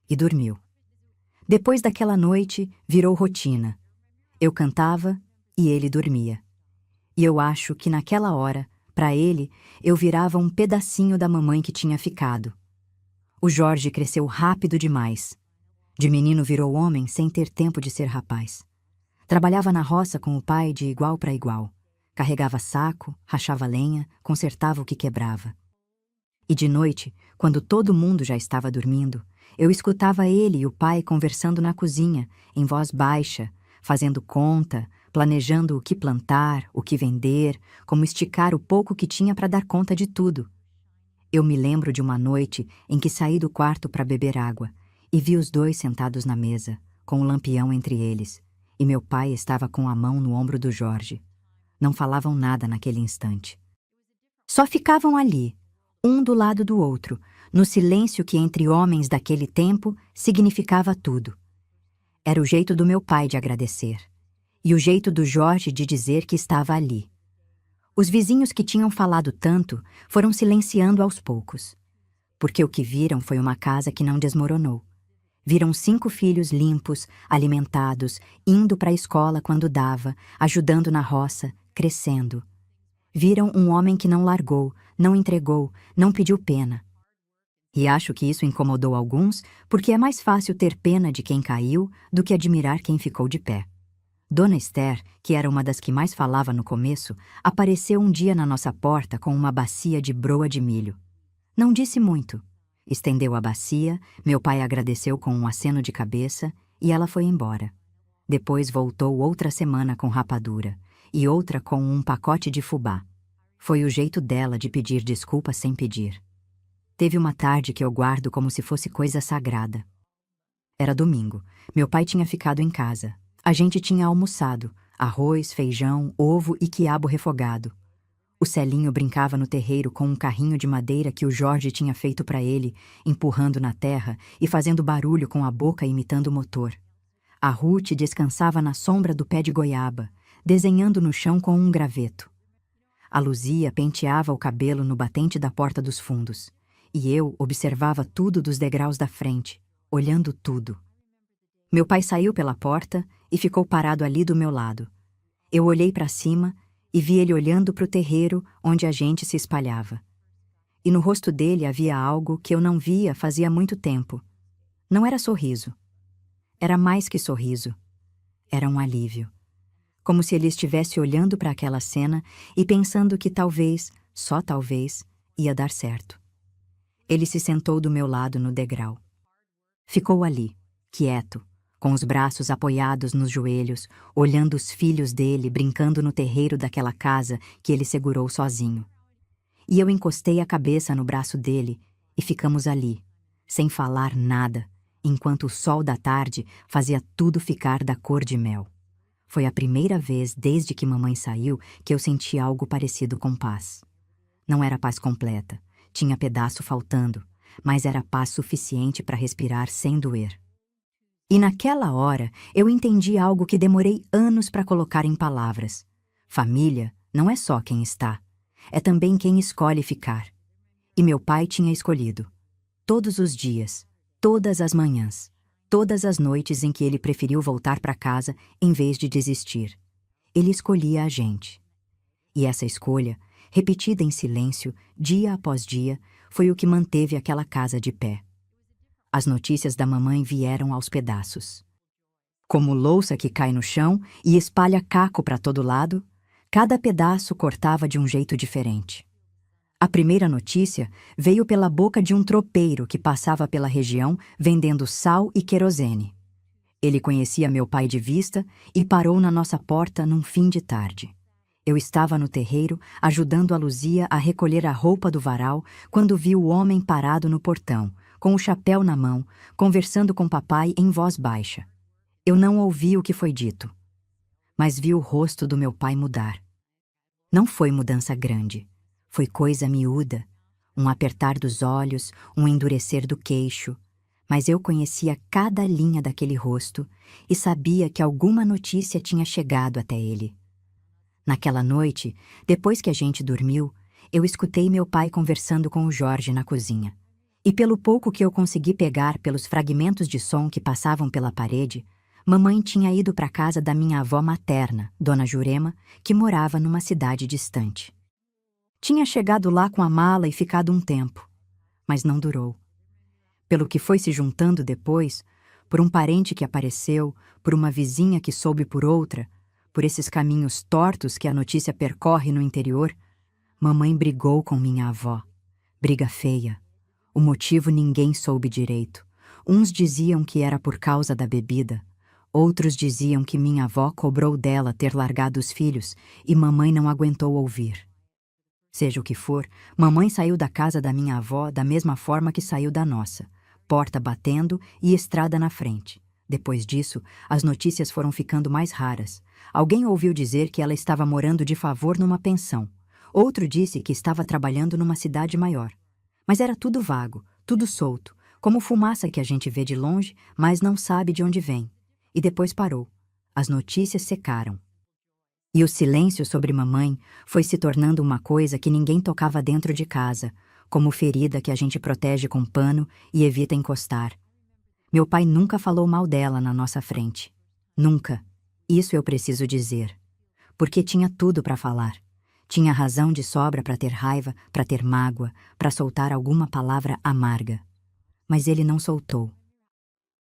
E dormiu. Depois daquela noite, virou rotina. Eu cantava e ele dormia. E eu acho que naquela hora, para ele, eu virava um pedacinho da mamãe que tinha ficado. O Jorge cresceu rápido demais. De menino virou homem sem ter tempo de ser rapaz. Trabalhava na roça com o pai de igual para igual. Carregava saco, rachava lenha, consertava o que quebrava. E de noite, quando todo mundo já estava dormindo, eu escutava ele e o pai conversando na cozinha, em voz baixa, fazendo conta, planejando o que plantar, o que vender, como esticar o pouco que tinha para dar conta de tudo. Eu me lembro de uma noite em que saí do quarto para beber água e vi os dois sentados na mesa, com o lampião entre eles, e meu pai estava com a mão no ombro do Jorge. Não falavam nada naquele instante. Só ficavam ali, um do lado do outro, no silêncio que entre homens daquele tempo significava tudo. Era o jeito do meu pai de agradecer, e o jeito do Jorge de dizer que estava ali. Os vizinhos que tinham falado tanto foram silenciando aos poucos, porque o que viram foi uma casa que não desmoronou. Viram 5 filhos limpos, alimentados, indo para a escola quando dava, ajudando na roça, crescendo. Viram um homem que não largou, não entregou, não pediu pena. E acho que isso incomodou alguns, porque é mais fácil ter pena de quem caiu do que admirar quem ficou de pé. Dona Esther, que era uma das que mais falava no começo, apareceu um dia na nossa porta com uma bacia de broa de milho. Não disse muito. Estendeu a bacia, meu pai agradeceu com um aceno de cabeça e ela foi embora. Depois voltou outra semana com rapadura e outra com um pacote de fubá. Foi o jeito dela de pedir desculpa sem pedir. Teve uma tarde que eu guardo como se fosse coisa sagrada. Era domingo. Meu pai tinha ficado em casa. A gente tinha almoçado, arroz, feijão, ovo e quiabo refogado. O Celinho brincava no terreiro com um carrinho de madeira que o Jorge tinha feito para ele, empurrando na terra e fazendo barulho com a boca imitando o motor. A Ruth descansava na sombra do pé de goiaba, desenhando no chão com um graveto. A Luzia penteava o cabelo no batente da porta dos fundos, e eu observava tudo dos degraus da frente, olhando tudo. Meu pai saiu pela porta e ficou parado ali do meu lado. Eu olhei para cima e vi ele olhando para o terreiro onde a gente se espalhava. E no rosto dele havia algo que eu não via fazia muito tempo. Não era sorriso. Era mais que sorriso. Era um alívio. Como se ele estivesse olhando para aquela cena e pensando que talvez, só talvez, ia dar certo. Ele se sentou do meu lado no degrau. Ficou ali, quieto, com os braços apoiados nos joelhos, olhando os filhos dele brincando no terreiro daquela casa que ele segurou sozinho. E eu encostei a cabeça no braço dele e ficamos ali, sem falar nada, enquanto o sol da tarde fazia tudo ficar da cor de mel. Foi a primeira vez desde que mamãe saiu que eu senti algo parecido com paz. Não era paz completa, tinha pedaço faltando, mas era paz suficiente para respirar sem doer. E naquela hora eu entendi algo que demorei anos para colocar em palavras. Família não é só quem está, é também quem escolhe ficar. E meu pai tinha escolhido. Todos os dias, todas as manhãs, todas as noites em que ele preferiu voltar para casa em vez de desistir. Ele escolhia a gente. E essa escolha, repetida em silêncio, dia após dia, foi o que manteve aquela casa de pé. As notícias da mamãe vieram aos pedaços. Como louça que cai no chão e espalha caco para todo lado, cada pedaço cortava de um jeito diferente. A primeira notícia veio pela boca de um tropeiro que passava pela região vendendo sal e querosene. Ele conhecia meu pai de vista e parou na nossa porta num fim de tarde. Eu estava no terreiro ajudando a Luzia a recolher a roupa do varal quando vi o homem parado no portão, com o chapéu na mão, conversando com papai em voz baixa. Eu não ouvi o que foi dito, mas vi o rosto do meu pai mudar. Não foi mudança grande, foi coisa miúda, um apertar dos olhos, um endurecer do queixo, mas eu conhecia cada linha daquele rosto e sabia que alguma notícia tinha chegado até ele. Naquela noite, depois que a gente dormiu, eu escutei meu pai conversando com o Jorge na cozinha. E pelo pouco que eu consegui pegar pelos fragmentos de som que passavam pela parede, mamãe tinha ido para a casa da minha avó materna, Dona Jurema, que morava numa cidade distante. Tinha chegado lá com a mala e ficado um tempo, mas não durou. Pelo que foi se juntando depois, por um parente que apareceu, por uma vizinha que soube por outra, por esses caminhos tortos que a notícia percorre no interior, mamãe brigou com minha avó. Briga feia. O motivo ninguém soube direito. Uns diziam que era por causa da bebida. Outros diziam que minha avó cobrou dela ter largado os filhos e mamãe não aguentou ouvir. Seja o que for, mamãe saiu da casa da minha avó da mesma forma que saiu da nossa, porta batendo e estrada na frente. Depois disso, as notícias foram ficando mais raras. Alguém ouviu dizer que ela estava morando de favor numa pensão. Outro disse que estava trabalhando numa cidade maior. Mas era tudo vago, tudo solto, como fumaça que a gente vê de longe, mas não sabe de onde vem. E depois parou. As notícias secaram. E o silêncio sobre mamãe foi se tornando uma coisa que ninguém tocava dentro de casa, como ferida que a gente protege com pano e evita encostar. Meu pai nunca falou mal dela na nossa frente. Nunca. Isso eu preciso dizer. Porque tinha tudo para falar. Tinha razão de sobra para ter raiva, para ter mágoa, para soltar alguma palavra amarga. Mas ele não soltou.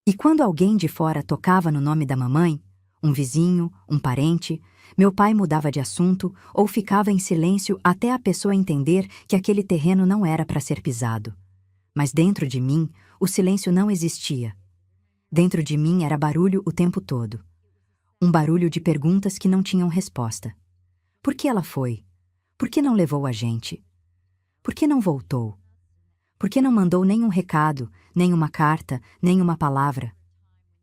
E quando alguém de fora tocava no nome da mamãe, um vizinho, um parente, meu pai mudava de assunto ou ficava em silêncio até a pessoa entender que aquele terreno não era para ser pisado. Mas dentro de mim, o silêncio não existia. Dentro de mim era barulho o tempo todo. Um barulho de perguntas que não tinham resposta. Por que ela foi? Por que não levou a gente? Por que não voltou? Por que não mandou nenhum recado, nem uma carta, nem uma palavra?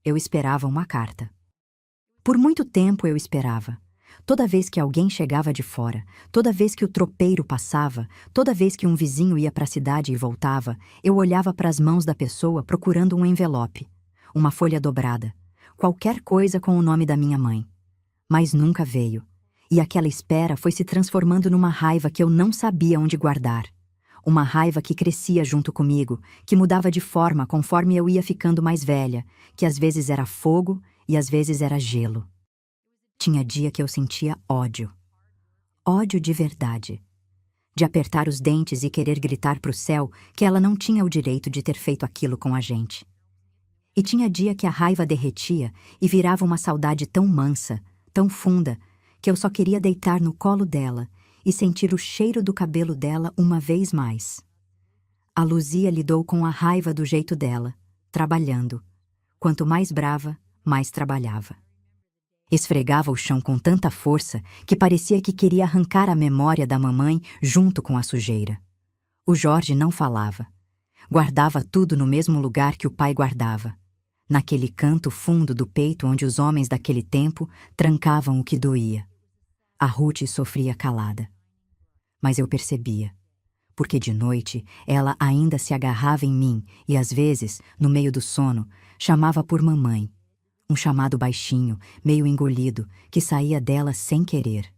Eu esperava uma carta. Por muito tempo eu esperava. Toda vez que alguém chegava de fora, toda vez que o tropeiro passava, toda vez que um vizinho ia para a cidade e voltava, eu olhava para as mãos da pessoa procurando um envelope, uma folha dobrada, qualquer coisa com o nome da minha mãe. Mas nunca veio. E aquela espera foi se transformando numa raiva que eu não sabia onde guardar. Uma raiva que crescia junto comigo, que mudava de forma conforme eu ia ficando mais velha, que às vezes era fogo e às vezes era gelo. Tinha dia que eu sentia ódio. Ódio de verdade. De apertar os dentes e querer gritar pro céu que ela não tinha o direito de ter feito aquilo com a gente. E tinha dia que a raiva derretia e virava uma saudade tão mansa, tão funda, que eu só queria deitar no colo dela e sentir o cheiro do cabelo dela uma vez mais. A Luzia lidou com a raiva do jeito dela, trabalhando. Quanto mais brava, mais trabalhava. Esfregava o chão com tanta força que parecia que queria arrancar a memória da mamãe junto com a sujeira. O Jorge não falava. Guardava tudo no mesmo lugar que o pai guardava. Naquele canto fundo do peito onde os homens daquele tempo trancavam o que doía. A Ruth sofria calada. Mas eu percebia, porque de noite ela ainda se agarrava em mim e às vezes, no meio do sono, chamava por mamãe. Um chamado baixinho, meio engolido, que saía dela sem querer.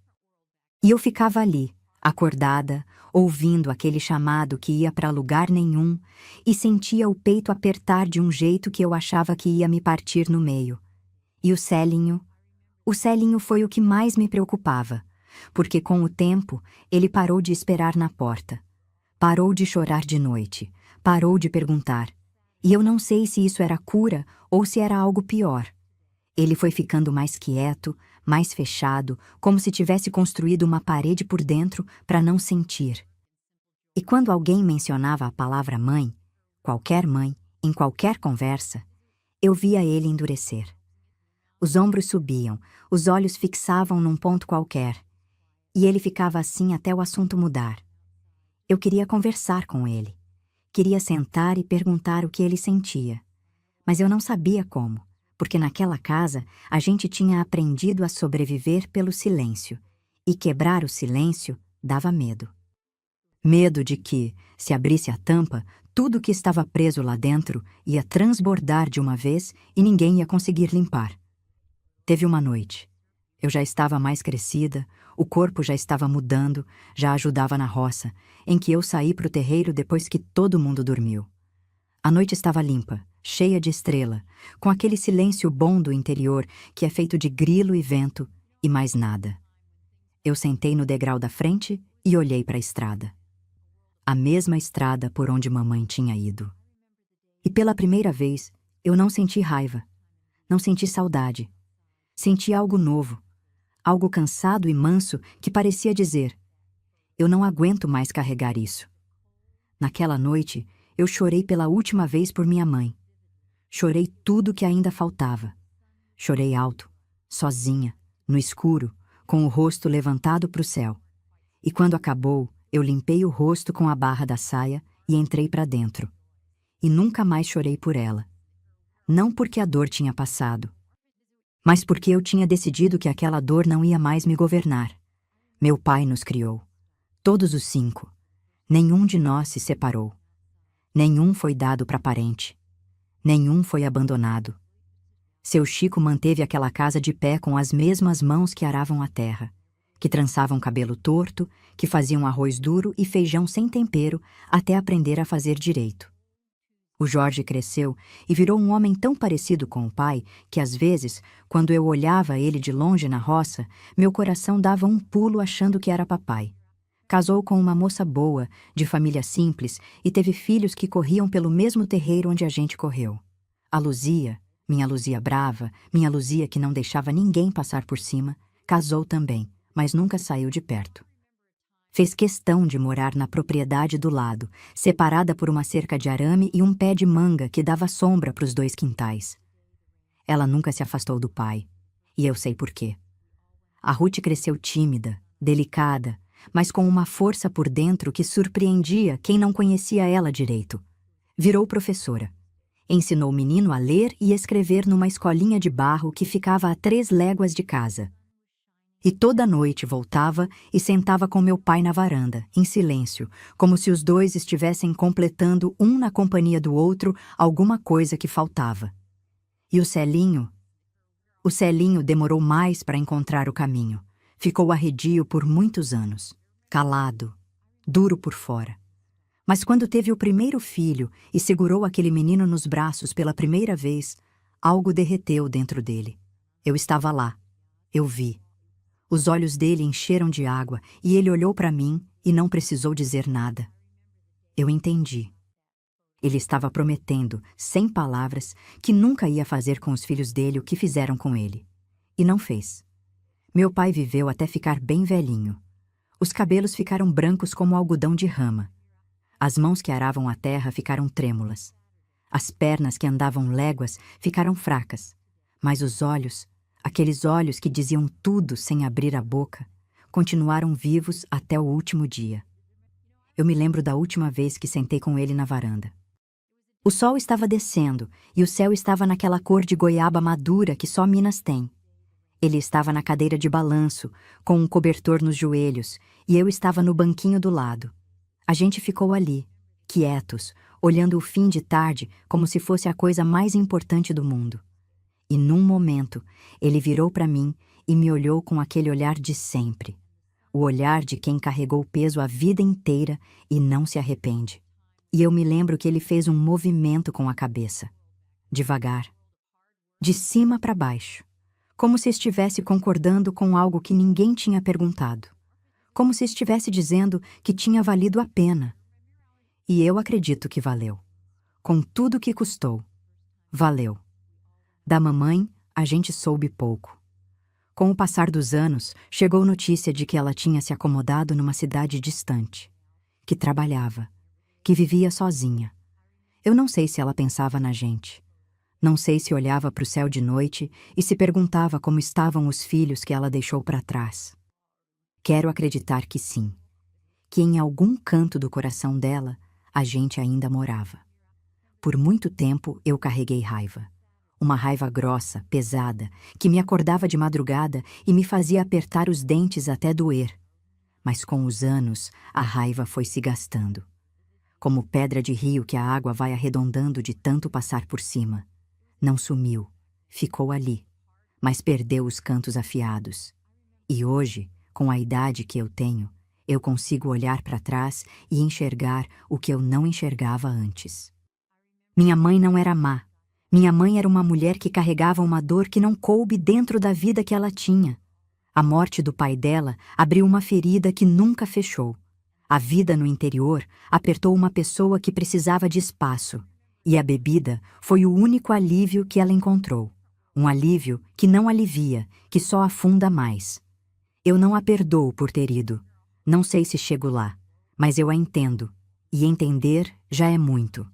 E eu ficava ali, acordada, ouvindo aquele chamado que ia para lugar nenhum e sentia o peito apertar de um jeito que eu achava que ia me partir no meio. E o Célinho foi o que mais me preocupava, porque com o tempo ele parou de esperar na porta. Parou de chorar de noite, parou de perguntar. E eu não sei se isso era cura ou se era algo pior. Ele foi ficando mais quieto, mais fechado, como se tivesse construído uma parede por dentro para não sentir. E quando alguém mencionava a palavra mãe, em qualquer conversa, eu via ele endurecer. Os ombros subiam, os olhos fixavam num ponto qualquer, e ele ficava assim até o assunto mudar. Eu queria conversar com ele. Queria sentar e perguntar o que ele sentia. Mas eu não sabia como, porque naquela casa a gente tinha aprendido a sobreviver pelo silêncio, e quebrar o silêncio dava medo. Medo de que, se abrisse a tampa, tudo que estava preso lá dentro ia transbordar de uma vez e ninguém ia conseguir limpar. Teve uma noite. Eu já estava mais crescida, o corpo já estava mudando, já ajudava na roça, em que eu saí para o terreiro depois que todo mundo dormiu. A noite estava limpa, cheia de estrela, com aquele silêncio bom do interior que é feito de grilo e vento e mais nada. Eu sentei no degrau da frente e olhei para a estrada. A mesma estrada por onde mamãe tinha ido. E pela primeira vez, eu não senti raiva, não senti saudade. Senti algo novo, algo cansado e manso que parecia dizer: eu não aguento mais carregar isso. Naquela noite, eu chorei pela última vez por minha mãe. Chorei tudo que ainda faltava. Chorei alto, sozinha, no escuro, com o rosto levantado para o céu. E quando acabou, eu limpei o rosto com a barra da saia e entrei para dentro. E nunca mais chorei por ela. Não porque a dor tinha passado, mas porque eu tinha decidido que aquela dor não ia mais me governar. Meu pai nos criou. Todos os 5. Nenhum de nós se separou. Nenhum foi dado para parente. Nenhum foi abandonado. Seu Chico manteve aquela casa de pé com as mesmas mãos que aravam a terra, que trançavam cabelo torto, que faziam arroz duro e feijão sem tempero até aprender a fazer direito. O Jorge cresceu e virou um homem tão parecido com o pai que, às vezes, quando eu olhava ele de longe na roça, meu coração dava um pulo achando que era papai. Casou com uma moça boa, de família simples, e teve filhos que corriam pelo mesmo terreiro onde a gente correu. A Luzia, minha Luzia brava, minha Luzia que não deixava ninguém passar por cima, casou também, mas nunca saiu de perto. Fez questão de morar na propriedade do lado, separada por uma cerca de arame e um pé de manga que dava sombra para os 2 quintais. Ela nunca se afastou do pai, e eu sei por quê. A Ruth cresceu tímida, delicada, mas com uma força por dentro que surpreendia quem não conhecia ela direito. Virou professora. Ensinou o menino a ler e escrever numa escolinha de barro que ficava a 3 léguas de casa. E toda noite voltava e sentava com meu pai na varanda, em silêncio, como se os 2 estivessem completando um na companhia do outro alguma coisa que faltava. E o Celinho? O Celinho demorou mais para encontrar o caminho. Ficou arredio por muitos anos, calado, duro por fora. Mas quando teve o primeiro filho e segurou aquele menino nos braços pela primeira vez, algo derreteu dentro dele. Eu estava lá. Eu vi. Os olhos dele encheram de água e ele olhou para mim e não precisou dizer nada. Eu entendi. Ele estava prometendo, sem palavras, que nunca ia fazer com os filhos dele o que fizeram com ele. E não fez. Meu pai viveu até ficar bem velhinho. Os cabelos ficaram brancos como algodão de rama. As mãos que aravam a terra ficaram trêmulas. As pernas que andavam léguas ficaram fracas. Mas os olhos, aqueles olhos que diziam tudo sem abrir a boca, continuaram vivos até o último dia. Eu me lembro da última vez que sentei com ele na varanda. O sol estava descendo e o céu estava naquela cor de goiaba madura que só Minas tem. Ele estava na cadeira de balanço, com um cobertor nos joelhos, e eu estava no banquinho do lado. A gente ficou ali, quietos, olhando o fim de tarde como se fosse a coisa mais importante do mundo. E num momento, ele virou para mim e me olhou com aquele olhar de sempre. O olhar de quem carregou o peso a vida inteira e não se arrepende. E eu me lembro que ele fez um movimento com a cabeça. Devagar. De cima para baixo. Como se estivesse concordando com algo que ninguém tinha perguntado. Como se estivesse dizendo que tinha valido a pena. E eu acredito que valeu. Com tudo que custou. Valeu. Da mamãe, a gente soube pouco. Com o passar dos anos, chegou notícia de que ela tinha se acomodado numa cidade distante. Que trabalhava. Que vivia sozinha. Eu não sei se ela pensava na gente. Não sei se olhava para o céu de noite e se perguntava como estavam os filhos que ela deixou para trás. Quero acreditar que sim. Que em algum canto do coração dela, a gente ainda morava. Por muito tempo eu carreguei raiva. Uma raiva grossa, pesada, que me acordava de madrugada e me fazia apertar os dentes até doer. Mas com os anos, a raiva foi se gastando. Como pedra de rio que a água vai arredondando de tanto passar por cima. Não sumiu, ficou ali, mas perdeu os cantos afiados. E hoje, com a idade que eu tenho, eu consigo olhar para trás e enxergar o que eu não enxergava antes. Minha mãe não era má. Minha mãe era uma mulher que carregava uma dor que não coube dentro da vida que ela tinha. A morte do pai dela abriu uma ferida que nunca fechou. A vida no interior apertou uma pessoa que precisava de espaço. E a bebida foi o único alívio que ela encontrou. Um alívio que não alivia, que só afunda mais. Eu não a perdoo por ter ido. Não sei se chego lá, mas eu a entendo. E entender já é muito.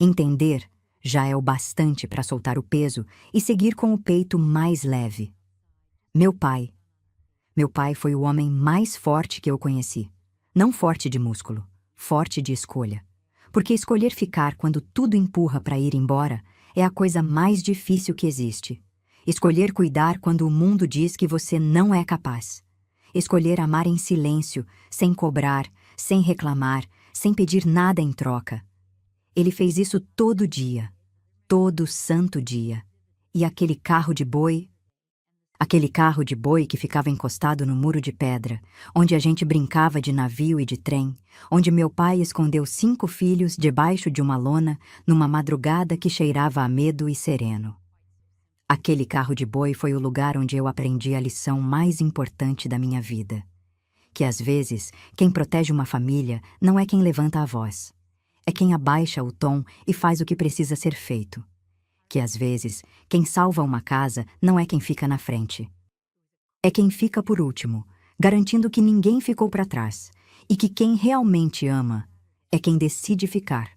Entender já é o bastante para soltar o peso e seguir com o peito mais leve. Meu pai foi o homem mais forte que eu conheci. Não forte de músculo, forte de escolha. Porque escolher ficar quando tudo empurra para ir embora é a coisa mais difícil que existe. Escolher cuidar quando o mundo diz que você não é capaz. Escolher amar em silêncio, sem cobrar, sem reclamar, sem pedir nada em troca. Ele fez isso todo dia, todo santo dia. E aquele carro de boi... Aquele carro de boi que ficava encostado no muro de pedra, onde a gente brincava de navio e de trem, onde meu pai escondeu 5 filhos debaixo de uma lona numa madrugada que cheirava a medo e sereno. Aquele carro de boi foi o lugar onde eu aprendi a lição mais importante da minha vida. Que às vezes, quem protege uma família não é quem levanta a voz. É quem abaixa o tom e faz o que precisa ser feito. Que às vezes, quem salva uma casa não é quem fica na frente. É quem fica por último, garantindo que ninguém ficou para trás, e que quem realmente ama é quem decide ficar.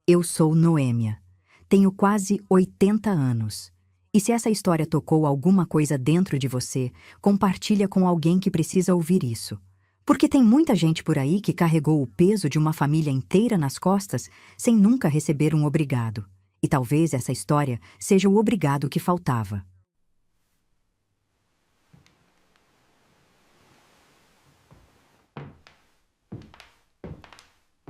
Eu sou Noêmia. Tenho quase 80 anos. E se essa história tocou alguma coisa dentro de você, compartilha com alguém que precisa ouvir isso. Porque tem muita gente por aí que carregou o peso de uma família inteira nas costas sem nunca receber um obrigado. E talvez essa história seja o obrigado que faltava.